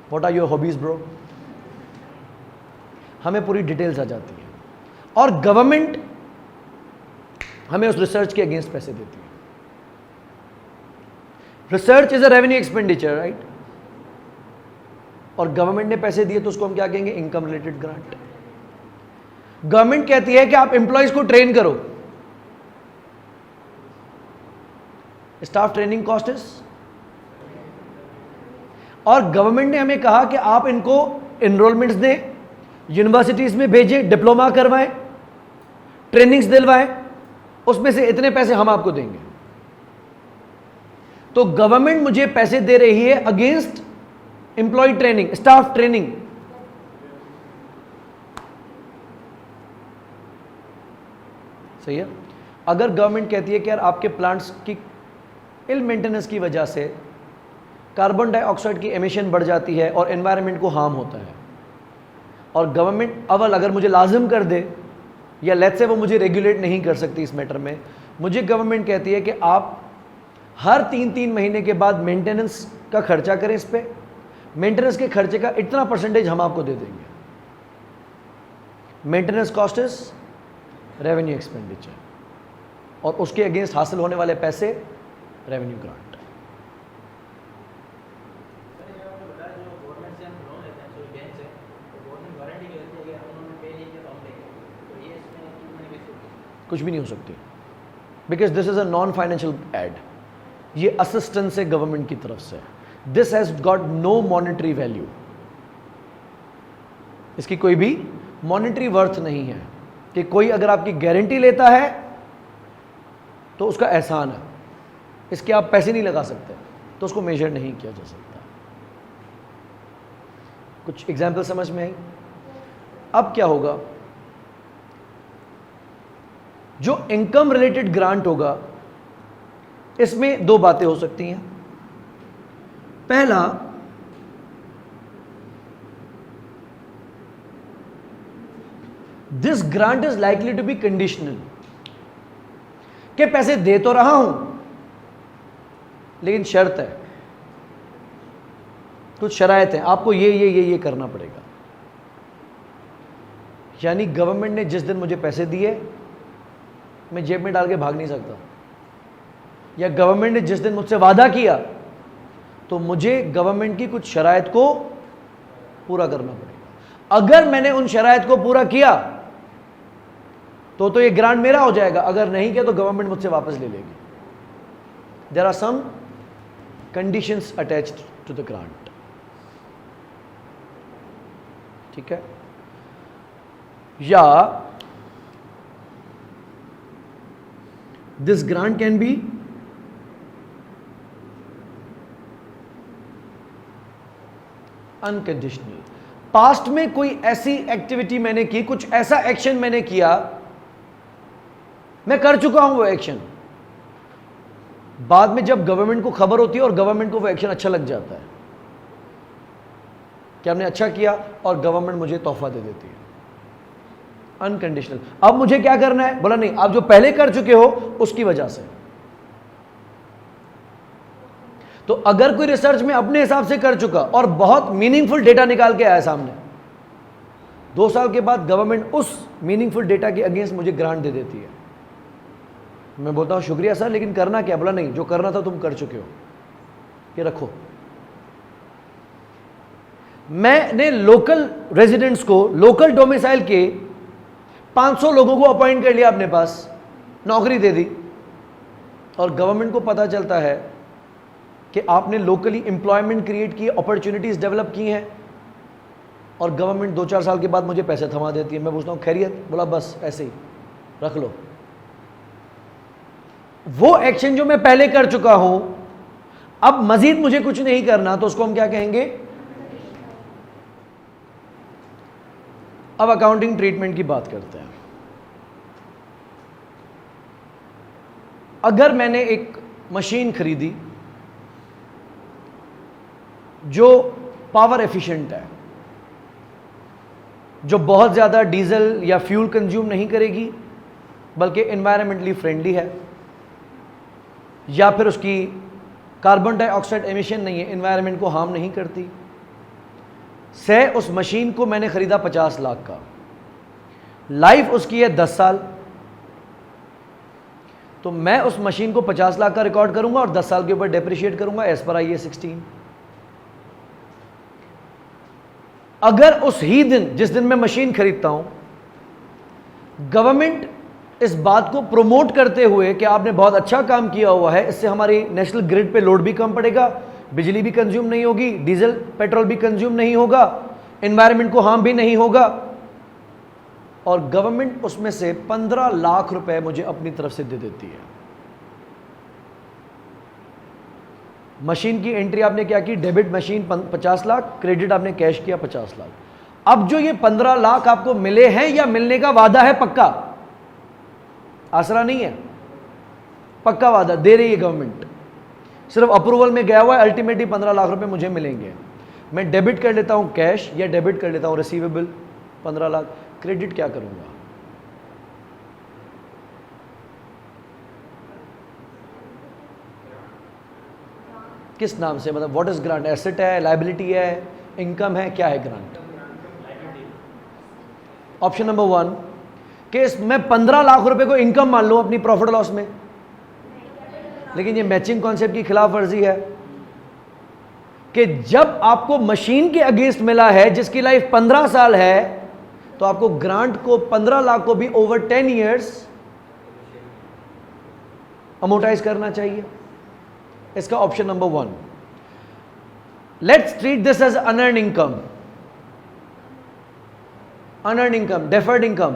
what are your hobbies bro. हमें पूरी डिटेल्स आ जाती है और गवर्नमेंट हमें उस रिसर्च के अगेंस्ट पैसे देती है। Research is a revenue expenditure, right, और गवर्नमेंट ने पैसे दिए तो उसको हम क्या कहेंगे, इनकम रिलेटेड ग्रांट। गवर्नमेंट कहती है कि आप एम्प्लॉयज को ट्रेन करो, स्टाफ ट्रेनिंग कॉस्ट इज, और गवर्नमेंट ने हमें कहा कि आप इनको एनरोलमेंट्स दें, यूनिवर्सिटीज में भेजें, डिप्लोमा करवाएं, ट्रेनिंग्स दिलवाएं, उसमें से इतने पैसे हम आपको देंगे। तो गवर्नमेंट मुझे पैसे दे रही है against employ training, staff training. सही है। अगर गवर्नमेंट कहती है कि यार आपके प्लांट्स की इल मेंटेनेंस की वजह से कार्बन डाइऑक्साइड की एमिशन बढ़ जाती है और एनवायरनमेंट को हार्म होता है, और गवर्नमेंट अव्वल अगर मुझे लाजिम कर दे या लेट्स से वो मुझे रेगुलेट नहीं कर सकती इस मैटर में, मुझे गवर्नमेंट कहती है कि आप हर 3-3 महीने के बाद मेंटेनेंस का खर्चा करें, इस पे मेंटेनेंस के खर्चे का इतना परसेंटेज हम आपको दे देंगे। Maintenance cost is revenue expenditure, और उसके अगेंस्ट हासिल होने वाले पैसे रेवेन्यू ग्रांट। कुछ भी नहीं हो सकती, because this is a non financial aid, ये असिस्टेंस है गवर्नमेंट की तरफ से। This has got no monetary value, इसकी कोई भी मॉनेटरी वर्थ नहीं है कि कोई अगर आपकी गारंटी लेता है तो उसका एहसान है, इसके आप पैसे नहीं लगा सकते, तो उसको मेजर नहीं किया जा सकता। कुछ एग्जाम्पल समझ में आई? अब क्या होगा, जो इनकम रिलेटेड ग्रांट होगा इसमें 2 बातें हो सकती हैं। पहला, this grant is likely to be conditional, कि पैसे दे तो रहा हूं लेकिन शर्त है, कुछ शराइत है, आपको ये करना पड़ेगा। यानी गवर्नमेंट ने जिस दिन मुझे पैसे दिए मैं जेब में डाल के भाग नहीं सकता, या गवर्नमेंट ने जिस दिन मुझसे वादा किया तो मुझे गवर्नमेंट की कुछ शराइत को पूरा करना पड़ेगा। अगर मैंने उन शराइत को पूरा किया तो ये ग्रांट मेरा हो जाएगा, अगर नहीं किया तो गवर्नमेंट मुझसे वापस ले लेगी। There are some conditions attached to the grant, ठीक है। या this grant can be unconditional. Past में कोई ऐसी एक्टिविटी मैंने की, कुछ ऐसा एक्शन मैंने किया, मैं कर चुका हूं वो एक्शन, बाद में जब गवर्नमेंट को खबर होती है और गवर्नमेंट को वो एक्शन अच्छा लग जाता है कि हमने अच्छा किया और गवर्नमेंट मुझे तोहफा दे देती है अनकंडीशनल। अब मुझे क्या करना है? बोला नहीं, आप जो पहले कर चुके हो उसकी वजह से। तो अगर कोई रिसर्च में अपने हिसाब से कर चुका और बहुत मीनिंगफुल डेटा निकाल के आया सामने, 2 साल के बाद गवर्नमेंट उस मीनिंगफुल डेटा के अगेंस्ट मुझे ग्रांट दे देती है। मैं बोलता हूं शुक्रिया सर, लेकिन करना क्या? बोला नहीं, जो करना था तुम कर चुके हो, ये रखो। मैंने लोकल रेजिडेंट्स को, लोकल डोमिसाइल के 500 लोगों को अपॉइंट कर लिया अपने पास, नौकरी दे दी, और गवर्नमेंट को पता चलता है कि आपने लोकली एम्प्लॉयमेंट क्रिएट की, अपॉर्चुनिटीज डेवलप की हैं, और गवर्नमेंट 2-4 साल के बाद मुझे पैसे थमा देती है। मैं पूछता हूं खैरियत? बोला बस ऐसे ही रख लो। वो एक्शन जो मैं पहले कर चुका हूं, अब मजीद मुझे कुछ नहीं करना, तो उसको हम क्या कहेंगे? अब अकाउंटिंग ट्रीटमेंट की बात करते हैं। अगर मैंने एक मशीन खरीदी जो पावर एफिशिएंट है, जो बहुत ज़्यादा डीजल या फ्यूल कंज्यूम नहीं करेगी, बल्कि एनवायरमेंटली फ्रेंडली है, या फिर उसकी कार्बन डाइऑक्साइड एमिशन नहीं है, एनवायरमेंट को हार्म नहीं करती, से उस मशीन को मैंने खरीदा 50 लाख का, लाइफ उसकी है 10 साल, तो मैं उस मशीन को 50 लाख का रिकॉर्ड करूंगा और 10 साल के ऊपर डेप्रिशिएट करूंगा एज पर IAS 16। अगर उस ही दिन, जिस दिन मैं मशीन खरीदता हूं, गवर्नमेंट इस बात को प्रमोट करते हुए कि आपने बहुत अच्छा काम किया हुआ है, इससे हमारी नेशनल ग्रिड पे लोड भी कम पड़ेगा, बिजली भी कंज्यूम नहीं होगी, डीजल पेट्रोल भी कंज्यूम नहीं होगा, एनवायरनमेंट को हार्म भी नहीं होगा, और गवर्नमेंट उसमें से 15 लाख रुपए मुझे अपनी तरफ से दे देती है। मशीन की एंट्री आपने क्या की? डेबिट मशीन 50 लाख, क्रेडिट आपने कैश किया 50 लाख। अब जो ये 15 लाख आपको मिले हैं या मिलने का वादा है, पक्का, आसरा नहीं है, पक्का वादा दे रही है गवर्नमेंट, सिर्फ अप्रूवल में गया हुआ है, अल्टीमेटली 15 लाख रुपए मुझे मिलेंगे। मैं डेबिट कर लेता हूं कैश या डेबिट कर लेता हूं रिसीवेबल 15 लाख, क्रेडिट क्या करूंगा? किस नाम से? मतलब व्हाट इज ग्रांट? एसेट है, लायबिलिटी है, इनकम है, क्या है ग्रांट? ऑप्शन नंबर 1 कि मैं 15 लाख रुपए को इनकम मान लूं अपनी प्रॉफिट लॉस में, लेकिन ये मैचिंग कॉन्सेप्ट की खिलाफ वर्जी है कि जब आपको मशीन के अगेंस्ट मिला है जिसकी लाइफ 15 साल है, तो आपको ग्रांट को 15 लाख को भी ओवर 10 ईयर्स अमोर्टाइज करना चाहिए। इसका option number 1। Let's treat this as unearned income, unearned income, deferred income,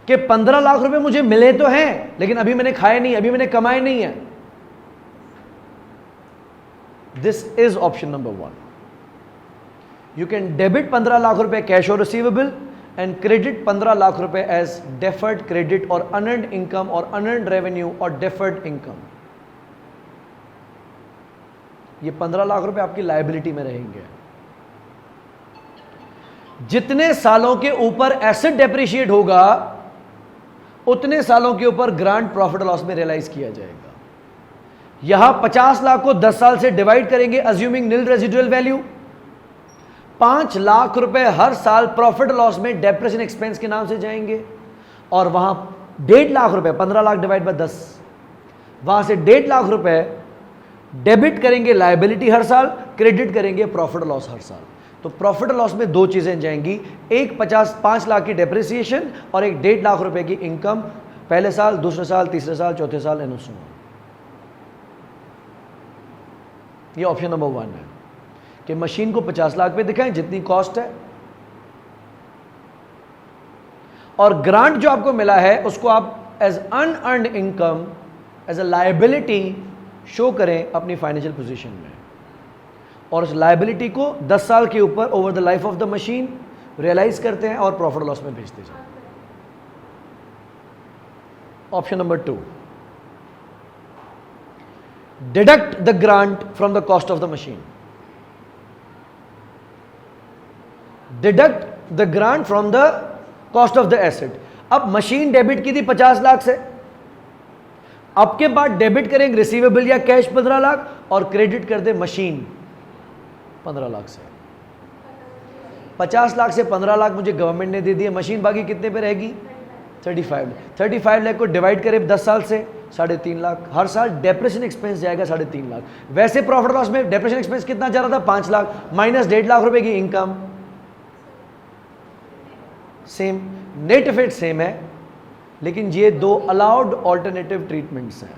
कि 15 लाख रुपए मुझे मिले तो हैं, लेकिन अभी मैंने खाए नहीं, अभी मैंने कमाए नहीं है। This is option number 1। You can debit 15 lakh रुपए कैश और रिसीवेबल एंड क्रेडिट 15 लाख रुपए एज डेफर्ड क्रेडिट और अनअर्न्ड इनकम और अनअर्न्ड रेवेन्यू और डेफर्ड इनकम। ये 15 लाख रुपए आपकी लायबिलिटी में रहेंगे। जितने सालों के ऊपर एसेट डेप्रिशिएट होगा, उतने सालों के ऊपर ग्रांट प्रॉफिट लॉस में रियलाइज किया जाएगा। यहां 50 लाख को 10 साल से डिवाइड करेंगे, अज्यूमिंग नील रेजिडुअल वैल्यू, 5 लाख रुपए हर साल प्रॉफिट लॉस में डेप्रेशन एक्सपेंस के नाम से जाएंगे, और वहां 1.5 लाख रुपए, 15 लाख डिवाइड बाय 10, वहां से 1.5 लाख रुपए डेबिट करेंगे लायबिलिटी हर साल, क्रेडिट करेंगे प्रॉफिट लॉस हर साल। तो प्रॉफिट लॉस में 2 चीजें जाएंगी, एक 5 लाख की डेप्रिसिएशन और एक 1.5 लाख रुपए की इनकम, पहले साल, दूसरे साल, तीसरे साल, चौथे साल, एंड सो ऑन। ये ऑप्शन नंबर 1 है कि मशीन को 50 लाख पे दिखाएं जितनी कॉस्ट है, और ग्रांट जो आपको मिला है उसको आप as unearned income, as a liability show करें अपनी फाइनेंशियल पोजीशन में, और उस लायबिलिटी को 10 साल के ऊपर over the life of the machine realise करते हैं और प्रॉफिट लॉस में भेजते हैं। Option number 2, deduct the grant from the cost of the machine. Deduct the grant from the cost of the asset. अब मशीन डेबिट की थी 50 लाख से, अब के बाद डेबिट करेंगे रिसीवेबल या कैश 15 लाख और क्रेडिट कर दे मशीन 15 लाख से। 50 लाख से 15 लाख मुझे गवर्नमेंट ने दे दिए, मशीन बाकी कितने पे रहेगी? 35 लाख को डिवाइड करें 10 साल से 3.5 लाख, हर साल डेप्रेशन एक्सपेंस जाएगा 3.5 लाख। वैसे प्रॉफिट लॉस में डेप्रेशन एक्सपेंस कितना जा रहा था? 5 लाख माइनस 1.5 लाख रुपए की income, same net effect same है, लेकिन ये दो अलाउड ऑल्टरनेटिव ट्रीटमेंट्स हैं।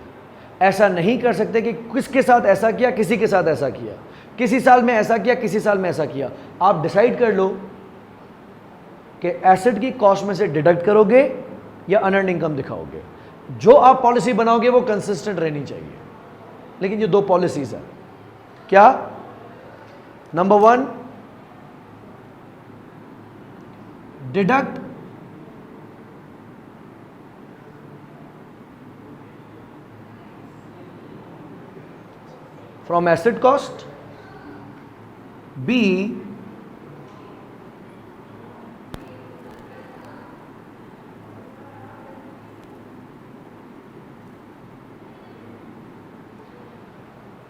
ऐसा नहीं कर सकते कि किसके साथ ऐसा किया, किसी के साथ ऐसा किया, किसी साल में ऐसा किया, किसी साल में ऐसा किया। आप डिसाइड कर लो कि एसेट की कॉस्ट में से डिडक्ट करोगे या अनअर्न्ड इनकम दिखाओगे। जो आप पॉलिसी बनाओगे वो कंसिस्टेंट रहनी चाहिए। लेकिन ये दो पॉलिसीज हैं क्या? Number 1, deduct from asset cost, B,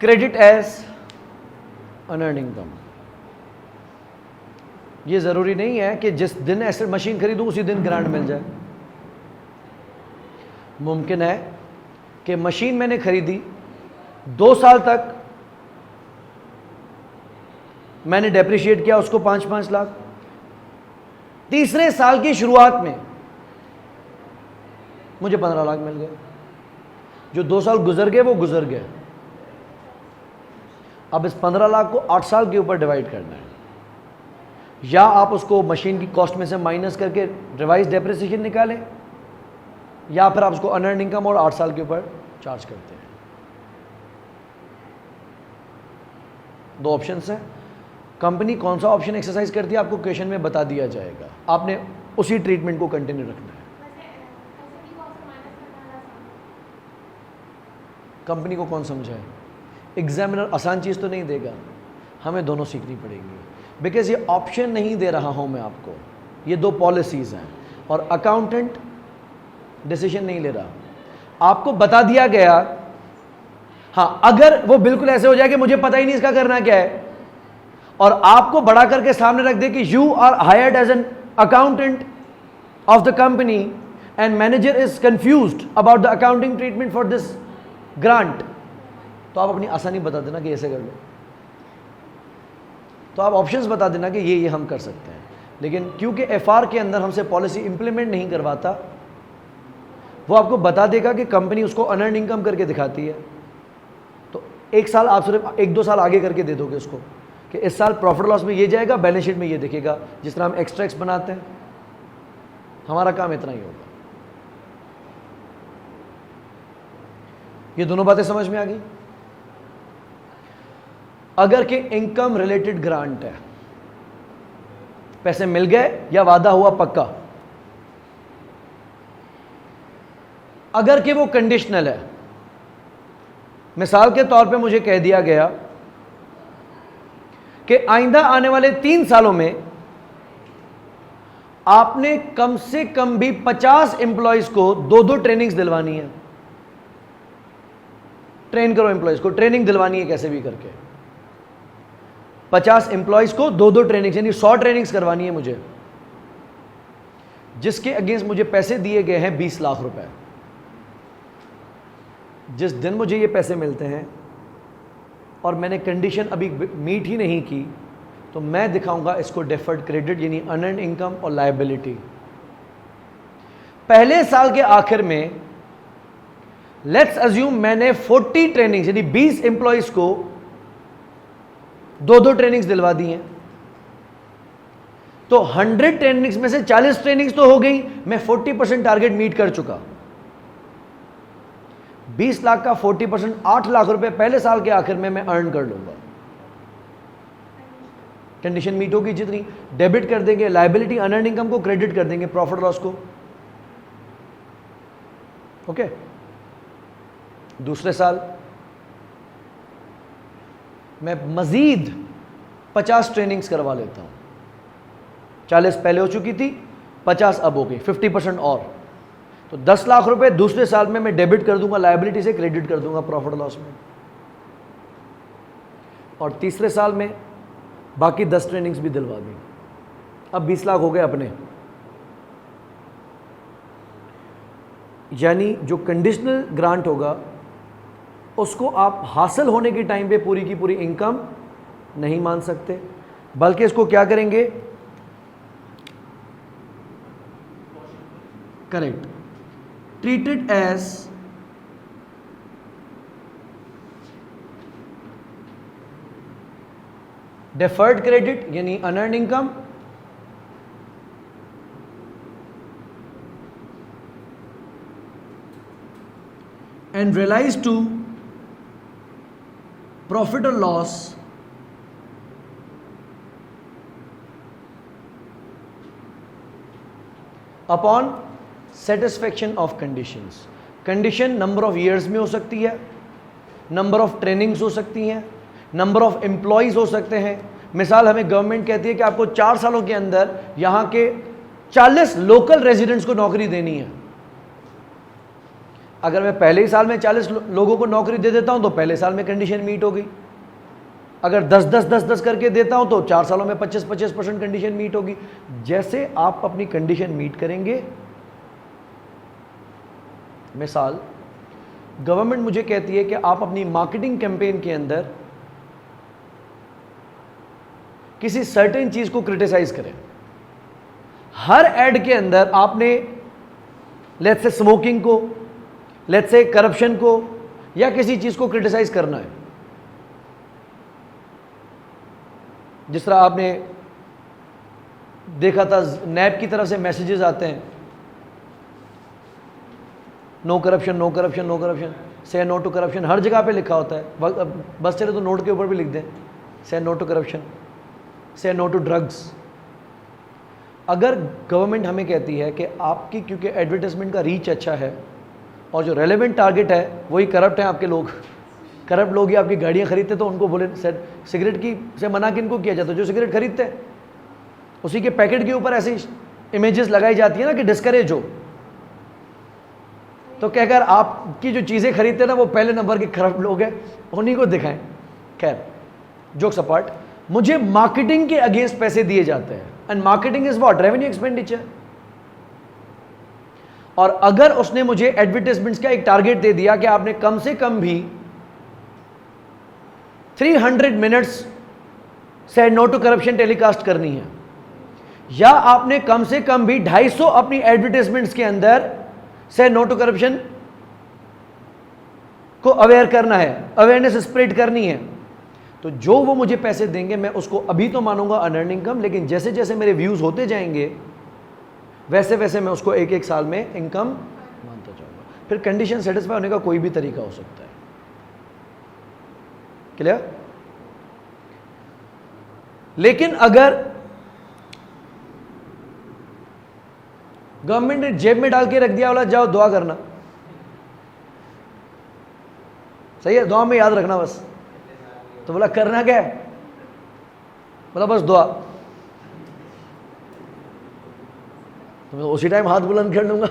credit as unearned income। ये ज़रूरी नहीं है कि जिस दिन एसेट मशीन खरीदूं उसी दिन ग्रांट मिल जाए। मुमकिन है कि मशीन मैंने खरीदी, 2 साल तक मैंने डेप्रिशिएट किया उसको 5-5 लाख, तीसरे साल की शुरुआत में मुझे 15 लाख मिल गए। जो 2 साल गुजर गए वो गुजर गए। अब इस 15 लाख को 8 साल के ऊपर डिवाइड करना है, या आप उसको मशीन की कॉस्ट में से माइनस करके रिवाइज डेप्रिसिएशन निकालें, या फिर आप उसको अनअर्न्ड इनकम और 8 साल के ऊपर चार्ज करते हैं। 2 ऑप्शंस हैं। कंपनी कौन सा ऑप्शन एक्सरसाइज करती है आपको क्वेश्चन में बता दिया जाएगा, आपने उसी ट्रीटमेंट को कंटिन्यू रखना है। कंपनी को कौन समझाए? एग्जामिनर आसान चीज़ तो नहीं देगा, हमें दोनों सीखनी पड़ेगी। बिकॉज ये ऑप्शन नहीं दे रहा हूं मैं आपको, ये 2 पॉलिसीज हैं और अकाउंटेंट डिसीजन नहीं ले रहा। आपको बता दिया गया, हाँ अगर वो बिल्कुल ऐसे हो जाए कि मुझे पता ही नहीं इसका करना क्या है, और आपको बड़ा करके सामने रख दे कि you are hired as an accountant of the company and manager is confused about the accounting treatment for this grant, तो आप अपनी आसानी बता देना कि ऐसे कर लो। तो आप ऑप्शंस बता देना कि ये हम कर सकते हैं। लेकिन क्योंकि एफआर के अंदर हमसे पॉलिसी इंप्लीमेंट नहीं करवाता, वो आपको बता देगा कि कंपनी उसको अनअर्न्ड इनकम करके दिखाती है, तो 1 साल आप सिर्फ 1-2 साल आगे करके दे दोगे उसको कि इस साल प्रॉफिट लॉस में ये जाएगा, बैलेंस शीट में ये दिखेगा। जिस तरह हम एक्सट्रैक्ट्स बनाते हैं, हमारा काम इतना ही होगा। ये दोनों बातें समझ में आ गई? अगर कि इनकम रिलेटेड ग्रांट है, पैसे मिल गए या वादा हुआ पक्का, अगर कि वो कंडीशनल है, मिसाल के तौर पे मुझे कह दिया गया कि आइंदा आने वाले 3 सालों में आपने कम से कम भी 50 एम्प्लॉयज को 2-2 ट्रेनिंग्स दिलवानी है। ट्रेन करो एम्प्लॉयज को, ट्रेनिंग दिलवानी है कैसे भी करके। 50 एम्प्लॉयज को 2-2 ट्रेनिंग्स, यानी 100 ट्रेनिंग्स करवानी है मुझे, जिसके अगेंस्ट मुझे पैसे दिए गए हैं 20 लाख रुपए। जिस दिन मुझे ये पैसे मिलते हैं और मैंने कंडीशन अभी मीट ही नहीं की, तो मैं दिखाऊंगा इसको डेफर्ड क्रेडिट, यानी अनअर्न्ड इनकम और लायबिलिटी। पहले साल के आखिर में लेट्स अज्यूम मैंने 40 ट्रेनिंग्स यानी 20 एम्प्लॉयज को 2-2 ट्रेनिंग्स दिलवा दी हैं, तो 100 ट्रेनिंग्स में से 40 ट्रेनिंग्स तो हो गई, मैं 40% टारगेट मीट कर चुका। 20 लाख का 40% 8 लाख रुपए पहले साल के आखिर में मैं अर्न कर लूंगा। कंडीशन मीट होगी जितनी, डेबिट कर देंगे लायबिलिटी, अनअर्न्ड इनकम को क्रेडिट कर देंगे प्रॉफिट लॉस को। ओके, दूसरे साल मैं मजीद 50 ट्रेनिंग्स करवा लेता हूं, 40 पहले हो चुकी थी, 50 अब हो गई, 50% और। तो 10 लाख रुपए दूसरे साल में मैं डेबिट कर दूंगा, लायबिलिटी से क्रेडिट कर दूंगा प्रॉफिट लॉस में, और तीसरे साल में बाकी 10 ट्रेनिंग्स भी दिलवा दी। अब 20 लाख हो गए अपने। यानी जो कंडीशनल ग्रांट होगा उसको आप हासिल होने के टाइम पे पूरी की पूरी इनकम नहीं मान सकते, बल्कि इसको क्या करेंगे, correct, treated as deferred credit यानी unearned income, and realized to profit or loss upon satisfaction of conditions। Condition number of years में हो सकती है, नंबर ऑफ ट्रेनिंग्स हो सकती हैं, नंबर ऑफ एम्प्लॉयज हो सकते हैं। मिसाल हमें गवर्नमेंट कहती है कि आपको 4 सालों के अंदर यहां के 40 लोकल रेजिडेंट्स को नौकरी देनी है। अगर मैं पहले ही साल में 40 लोगों को नौकरी दे देता हूं तो पहले साल में कंडीशन मीट हो गई। अगर 10-10-10-10 करके देता हूं तो 4 सालों में 25-25% कंडीशन मीट होगी। जैसे आप अपनी कंडीशन मीट करेंगे, मिसाल गवर्नमेंट मुझे कहती है कि आप अपनी मार्केटिंग कैंपेन के अंदर किसी सर्टेन चीज को क्रिटिसाइज करें। हर एड के अंदर आपने लेट्स से स्मोकिंग को, लेट्स से करप्शन को या किसी चीज को क्रिटिसाइज करना है। जिस तरह आपने देखा था नैब की तरफ से मैसेजेस आते हैं, no corruption, no corruption, no corruption, say no to corruption, हर जगह पे लिखा होता है। बस चले तो नोट के ऊपर भी लिख दें, से no to corruption, say no to drugs. अगर गवर्नमेंट हमें कहती है कि आपकी क्योंकि एडवर्टाइजमेंट का रीच अच्छा है और जो रेलेवेंट टारगेट है वही करप्ट हैं आपके लोग, करप्ट लोग ही आपकी गाड़ियाँ खरीदते, तो उनको बोले सर सिगरेट की से मना किनको किया जाता है? जो सिगरेट खरीदते हैं उसी के पैकेट के ऊपर ऐसी इमेजेस लगाई जाती है ना कि डिस्करेज हो। तो कहकर आपकी जो चीज़ें खरीदते हैं ना वो पहले नंबर के करप्ट लोग हैं, उन्हीं को दिखाएं। खैर जोक्स अपार्ट, मुझे मार्केटिंग के अगेंस्ट पैसे दिए जाते हैं, and marketing is what? Revenue expenditure. और अगर उसने मुझे एडवर्टाइजमेंट्स का एक टारगेट दे दिया कि आपने कम से कम भी 300 मिनट्स से नो टू करप्शन टेलीकास्ट करनी है, या आपने कम से कम भी 250 अपनी एडवर्टाइजमेंट्स के अंदर से नो टू करप्शन को अवेयर करना है, अवेयरनेस स्प्रेड करनी है, तो जो वो मुझे पैसे देंगे मैं उसको अभी तो मानूंगा अनअर्न्ड इनकम, लेकिन जैसे जैसे मेरे व्यूज होते जाएंगे वैसे वैसे मैं उसको एक एक साल में इनकम मानता जाऊंगा। फिर कंडीशन सेटिस्फाई होने का कोई भी तरीका हो सकता है। क्लियर? लेकिन अगर गवर्नमेंट ने जेब में डाल के रख दिया, बोला जाओ दुआ करना, सही है, दुआ में याद रखना बस, तो बोला करना क्या है? बोला बस दुआ, तो मैं उसी टाइम हाथ बुलंद कर लूंगा,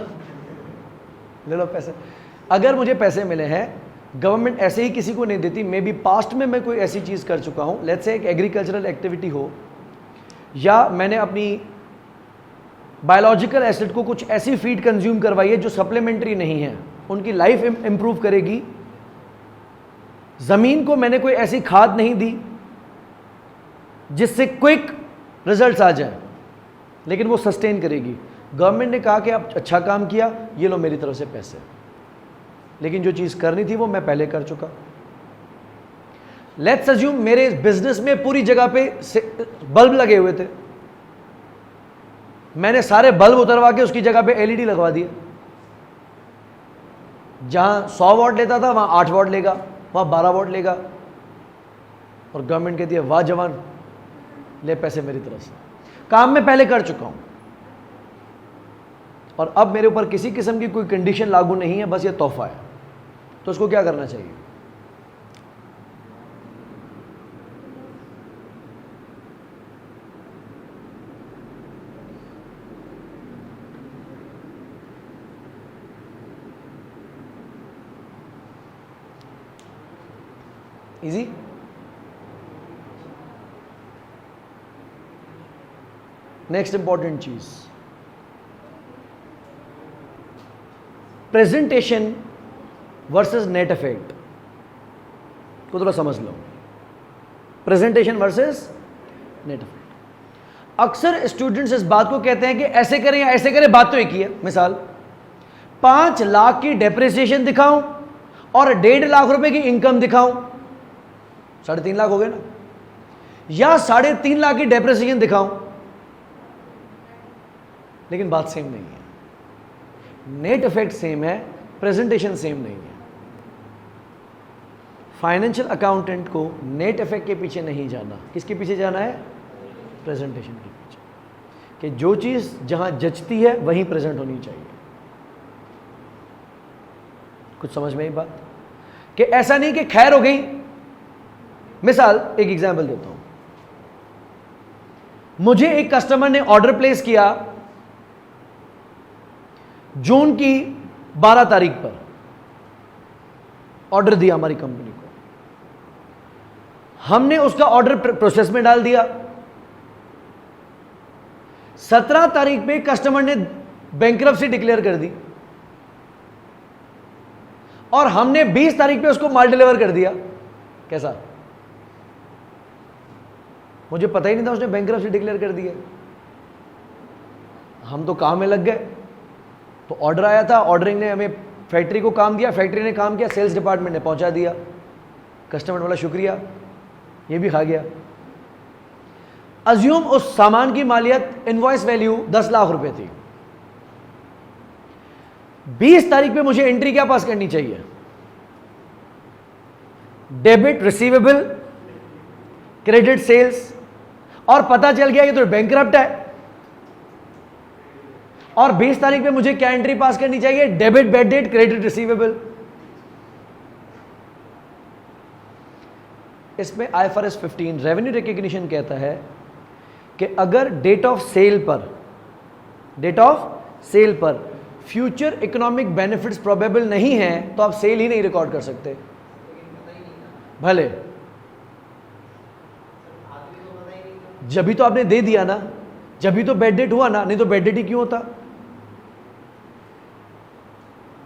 ले लो पैसे। अगर मुझे पैसे मिले हैं, गवर्नमेंट ऐसे ही किसी को नहीं देती, मे बी पास्ट में मैं कोई ऐसी चीज़ कर चुका हूँ, लेट्स से एक एग्रीकल्चरल एक्टिविटी हो, या मैंने अपनी बायोलॉजिकल एसिड को कुछ ऐसी फीड कंज्यूम करवाई है जो सप्लीमेंट्री नहीं है, उनकी लाइफ इंप्रूव करेगी। ज़मीन को मैंने कोई ऐसी खाद नहीं दी जिससे क्विक रिजल्ट्स आ जाए, लेकिन वो सस्टेन करेगी। गवर्नमेंट ने कहा कि आप अच्छा काम किया, ये लो मेरी तरफ से पैसे, लेकिन जो चीज़ करनी थी वो मैं पहले कर चुका। लेट्स अज्यूम मेरे बिजनेस में पूरी जगह पे बल्ब लगे हुए थे, मैंने सारे बल्ब उतरवा के उसकी जगह पे एलईडी लगवा दिए। जहां 100 वॉट लेता था वहां 8 वॉट लेगा, वहां 12 वॉट लेगा, और गवर्नमेंट कहती है वाह जवान, ले पैसे मेरी तरफ से। काम मैं पहले कर चुका हूं और अब मेरे ऊपर किसी किस्म की कोई कंडीशन लागू नहीं है, बस ये तोहफा है। तो उसको क्या करना चाहिए? इजी। नेक्स्ट इंपॉर्टेंट चीज, प्रेजेंटेशन वर्सेस नेट इफेक्ट को थोड़ा समझ लो। Presentation versus net effect. अक्सर स्टूडेंट्स इस बात को कहते हैं कि ऐसे करें या ऐसे करें, बात तो एक ही है। मिसाल 5 लाख की डेप्रिसिएशन दिखाऊं और 1.5 लाख रुपए की इनकम दिखाऊं, 3.5 लाख हो गए ना, या 3.5 लाख की डेप्रिसिएशन दिखाऊं, लेकिन बात सेम नहीं है। नेट इफेक्ट सेम है, प्रेजेंटेशन सेम नहीं है। फाइनेंशियल अकाउंटेंट को नेट इफेक्ट के पीछे नहीं जाना, किसके पीछे जाना है? प्रेजेंटेशन के पीछे, कि जो चीज जहां जचती है वहीं प्रेजेंट होनी चाहिए। कुछ समझ में आई बात? कि ऐसा नहीं कि खैर हो गई। मिसाल एक एग्जांपल देता हूं, मुझे एक कस्टमर ने ऑर्डर प्लेस किया जून की 12 तारीख पर, ऑर्डर दिया हमारी कंपनी को, हमने उसका ऑर्डर प्रोसेस में डाल दिया। 17 तारीख पे कस्टमर ने बैंकरप्सी डिक्लेयर कर दी और हमने 20 तारीख पे उसको माल डिलीवर कर दिया। कैसा? मुझे पता ही नहीं था उसने बैंकरप्सी डिक्लेयर कर दी है, हम तो काम में लग गए। तो ऑर्डर आया था, ऑर्डरिंग ने हमें फैक्ट्री को काम दिया, फैक्ट्री ने काम किया, सेल्स डिपार्टमेंट ने पहुंचा दिया, कस्टमर बोला शुक्रिया, ये भी खा गया। अज्यूम उस सामान की मालियत इनवॉइस वैल्यू 10 लाख रुपए थी। 20 तारीख पे मुझे एंट्री क्या पास करनी चाहिए? डेबिट रिसीवेबल, क्रेडिट सेल्स, और पता चल गया ये तो बैंकरप्ट है। और 20 तारीख पे मुझे क्या एंट्री पास करनी चाहिए? Debit bad debt, credit receivable. इसमें IFRS 15 रेवेन्यू रिकग्निशन कहता है कि अगर डेट ऑफ सेल पर फ्यूचर इकोनॉमिक बेनिफिट्स प्रोबेबल नहीं है तो आप सेल ही नहीं रिकॉर्ड कर सकते। भले जब तो आपने दे दिया ना, जब तो बैड डेट हुआ ना, नहीं तो बैड डेट ही क्यों होता?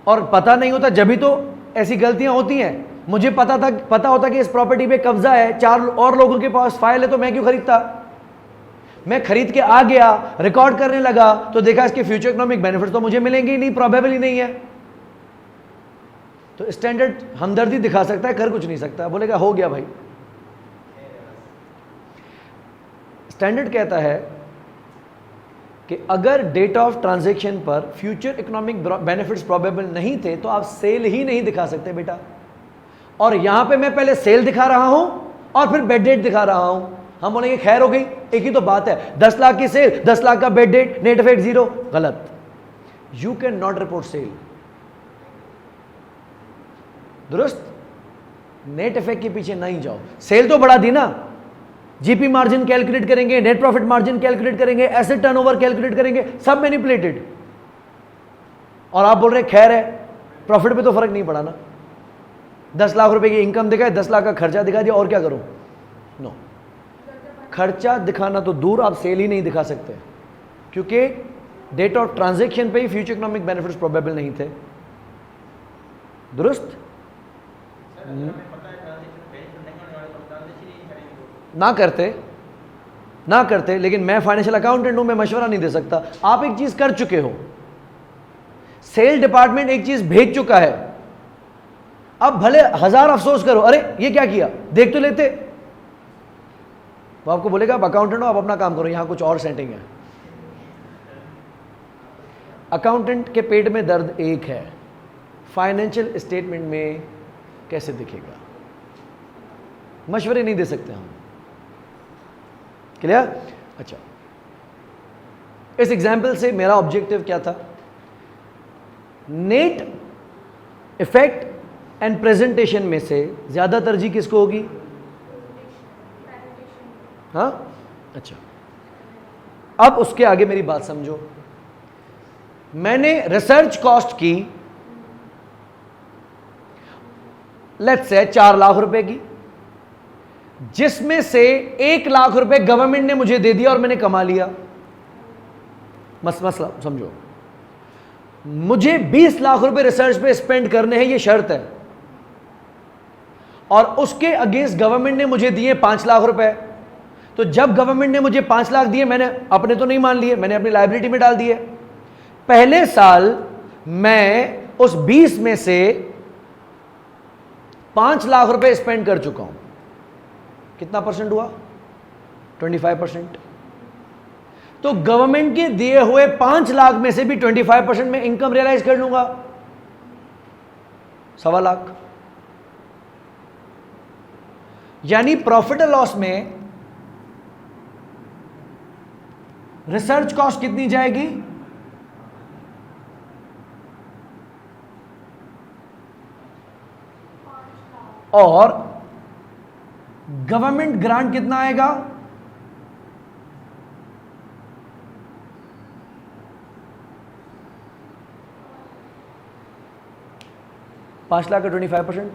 और पता नहीं होता जब तो ऐसी गलतियां होती हैं। मुझे पता होता कि इस प्रॉपर्टी पे कब्जा है, 4 और लोगों के पास फाइल है, तो मैं क्यों खरीदता? मैं खरीद के आ गया, रिकॉर्ड करने लगा, तो देखा इसके फ्यूचर इकोनॉमिक बेनिफिट्स तो मुझे मिलेंगे ही नहीं, प्रोबेबल ही नहीं है। तो स्टैंडर्ड हमदर्दी दिखा सकता है, कर कुछ नहीं सकता, बोलेगा हो गया भाई। स्टैंडर्ड कहता है कि अगर डेट ऑफ ट्रांजैक्शन पर फ्यूचर इकोनॉमिक बेनिफिट्स प्रोबेबल नहीं थे तो आप सेल ही नहीं दिखा सकते बेटा। और यहां पे मैं पहले सेल दिखा रहा हूं और फिर बेड डेट दिखा रहा हूं। हम बोलेंगे खैर हो गई, एक ही तो बात है, 10 लाख की सेल, 10 लाख का बेड डेट, नेट इफेक्ट 0। गलत। You can not report sale. दुरुस्त? नेट इफेक्ट के पीछे नहीं जाओ। सेल तो बढ़ा दी ना, जीपी मार्जिन कैलकुलेट करेंगे, नेट प्रॉफिट मार्जिन कैलकुलेट करेंगे, एसेट टर्नओवर कैलकुलेट करेंगे, सब मैनिपुलेटेड। और आप बोल रहे खैर है, प्रॉफिट पे तो फर्क नहीं पड़ा ना। 10 लाख रुपए की इनकम दिखाए, 10 लाख का खर्चा दिखा दिया, और क्या करूं? नो, खर्चा दिखाना तो दूर, आप सेल ही नहीं दिखा सकते, क्योंकि डेट ऑफ ट्रांजैक्शन पे ही फ्यूचर इकोनॉमिक बेनिफिट्स प्रोबेबल नहीं थे। दुरुस्त? ना करते, लेकिन मैं फाइनेंशियल अकाउंटेंट हूं, मैं मशवरा नहीं दे सकता। आप एक चीज कर चुके हो, सेल डिपार्टमेंट एक चीज भेज चुका है, अब भले 1000 अफसोस करो, अरे ये क्या किया, देख तो लेते। वो आपको बोलेगा आप अकाउंटेंट हो, आप अपना काम करो, यहां कुछ और सेटिंग है। अकाउंटेंट के पेट में दर्द एक है, फाइनेंशियल स्टेटमेंट में कैसे दिखेगा। मशवरे नहीं दे सकते हम। क्लियर? अच्छा, इस एग्जाम्पल से मेरा ऑब्जेक्टिव क्या था? नेट इफेक्ट एंड प्रेजेंटेशन में से ज्यादा तरजीह किसको होगी? हाँ, अच्छा, अब उसके आगे मेरी बात समझो। मैंने रिसर्च कॉस्ट की, लेट्स से 4 लाख रुपए की, जिसमें से 1 लाख रुपए गवर्नमेंट ने मुझे दे दिया और मैंने कमा लिया। मसला समझो, मुझे 20 लाख रुपए रिसर्च पे स्पेंड करने हैं, ये शर्त है, और उसके अगेंस्ट गवर्नमेंट ने मुझे दिए 5 लाख रुपए। तो जब गवर्नमेंट ने मुझे 5 लाख दिए, मैंने अपने तो नहीं मान लिए, मैंने अपनी लायबिलिटी में डाल दिए। पहले साल मैं उस 20 में से 5 लाख रुपए स्पेंड कर चुका हूं। कितना परसेंट हुआ? 25%। तो गवर्नमेंट के दिए हुए 5 लाख में से भी 25% में इनकम रियलाइज कर लूंगा, 1.25 लाख। यानी प्रॉफिट और लॉस में रिसर्च कॉस्ट कितनी जाएगी? और गवर्नमेंट ग्रांट कितना आएगा? $5 लाख का 25%,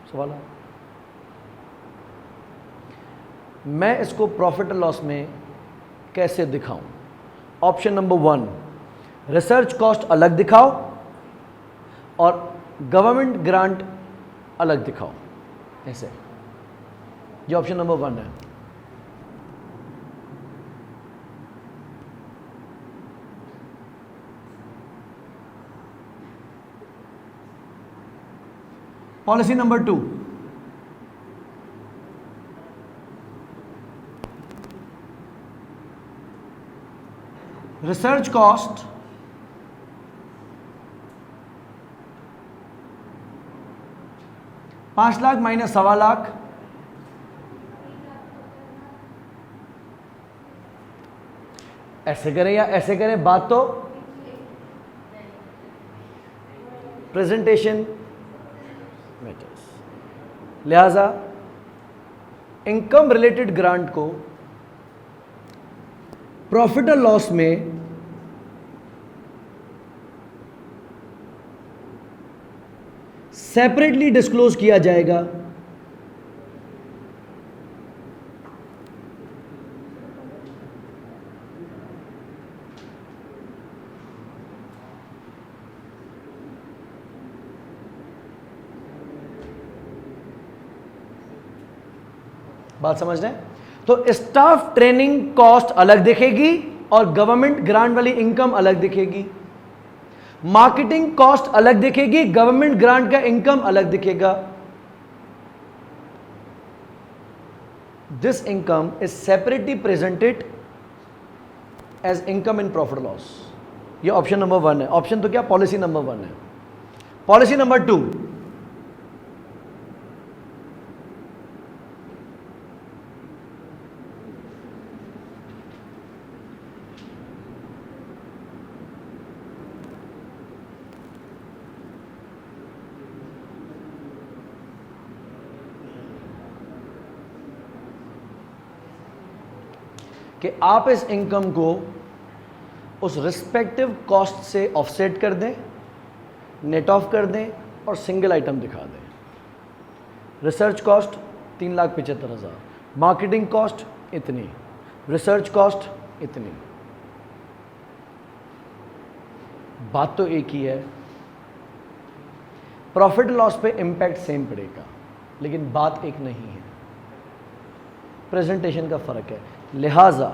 1.25 लाख। मैं इसको प्रॉफिट और लॉस में कैसे दिखाऊं? ऑप्शन नंबर 1, रिसर्च कॉस्ट अलग दिखाओ और गवर्नमेंट ग्रांट अलग दिखाओ, ऐसे। ये ऑप्शन नंबर 1 है। Policy number 2, research cost $5 lakh minus 1.25 lakh, ऐसे करें या ऐसे करें, बात तो प्रेजेंटेशन मैटर्स। लिहाजा इनकम रिलेटेड ग्रांट को प्रॉफिट और लॉस में सेपरेटली डिस्क्लोज किया जाएगा। बात समझ रहे हैं? तो स्टाफ ट्रेनिंग कॉस्ट अलग दिखेगी और गवर्नमेंट ग्रांट वाली इनकम अलग दिखेगी। मार्केटिंग कॉस्ट अलग दिखेगी, गवर्नमेंट ग्रांट का इनकम अलग दिखेगा। This income is separately presented as income in profit loss. ये ऑप्शन नंबर 1 है। ऑप्शन तो क्या, पॉलिसी नंबर 1 है। पॉलिसी नंबर 2, कि आप इस इनकम को उस रिस्पेक्टिव कॉस्ट से ऑफसेट कर दें, नेट ऑफ कर दें और सिंगल आइटम दिखा दें। रिसर्च कॉस्ट 3,75,000, मार्केटिंग कॉस्ट इतनी, रिसर्च कॉस्ट इतनी। बात तो एक ही है, प्रॉफिट लॉस पे इंपैक्ट सेम पड़ेगा, लेकिन बात एक नहीं है, प्रेजेंटेशन का फर्क है। लिहाजा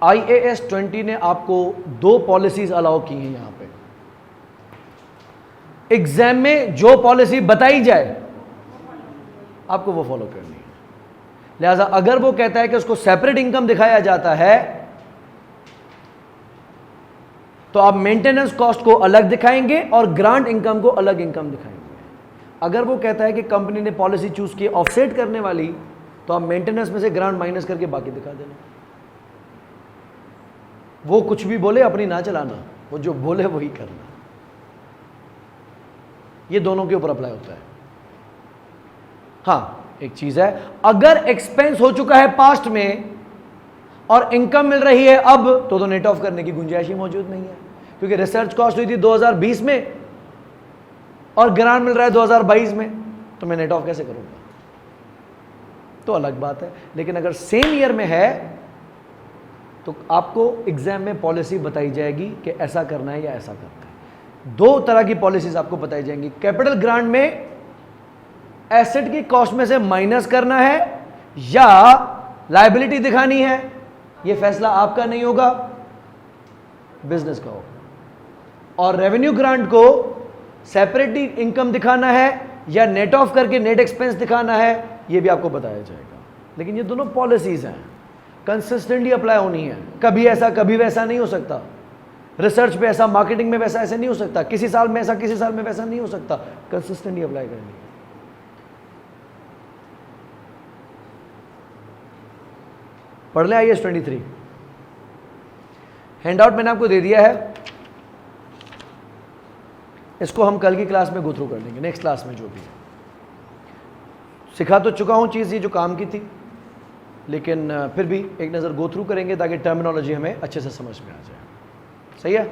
IAS 20 ने आपको 2 पॉलिसीज अलाउ की हैं। यहां पे एग्जाम में जो पॉलिसी बताई जाए आपको वो फॉलो करनी है। लिहाजा अगर वो कहता है कि उसको सेपरेट इनकम दिखाया जाता है तो आप मेंटेनेंस कॉस्ट को अलग दिखाएंगे और ग्रांट इनकम को अलग इनकम दिखाएंगे। अगर वो कहता है कि कंपनी ने पॉलिसी चूज की ऑफसेट करने वाली, तो आप मेंटेनेंस में से ग्रांट माइनस करके बाकी दिखा देना। वो कुछ भी बोले अपनी ना चलाना, वो जो बोले वही करना। ये दोनों के ऊपर अप्लाई होता है। हाँ, एक चीज है, अगर एक्सपेंस हो चुका है पास्ट में और इनकम मिल रही है अब, तो नेट ऑफ करने की गुंजाइश ही मौजूद नहीं है, क्योंकि रिसर्च कॉस्ट हुई थी 2020 में और ग्रांट मिल रहा है 2022 में। तो मैं नेट ऑफ कैसे करूंगा? तो अलग बात है। लेकिन अगर सेम ईयर में है तो आपको एग्जाम में पॉलिसी बताई जाएगी कि ऐसा करना है या ऐसा करना है। दो तरह की पॉलिसीज आपको बताई जाएंगी। कैपिटल ग्रांट में एसेट की कॉस्ट में से माइनस करना है या लायबिलिटी दिखानी है, यह फैसला आपका नहीं होगा, बिजनेस का होगा। और रेवेन्यू ग्रांट को सेपरेटली इनकम दिखाना है या नेट ऑफ करके नेट एक्सपेंस दिखाना है, यह भी आपको बताया जाएगा। लेकिन ये दोनों पॉलिसीज हैं, कंसिस्टेंटली अप्लाई होनी है। कभी ऐसा कभी वैसा नहीं हो सकता। रिसर्च पे ऐसा, मार्केटिंग में वैसा ऐसे नहीं हो सकता। किसी साल में ऐसा, किसी साल में वैसा नहीं हो सकता। कंसिस्टेंटली अप्लाई करनी है। पढ़ ले IAS 23। हैंडआउट मैंने आपको दे दिया है, इसको हम कल की क्लास में गो थ्रू कर लेंगे, नेक्स्ट क्लास में जो भी है। सिखा तो चुका हूं चीज़ ये जो काम की थी, लेकिन फिर भी एक नज़र गो थ्रू करेंगे ताकि टर्मिनोलॉजी हमें अच्छे से समझ में आ जाए। सही है?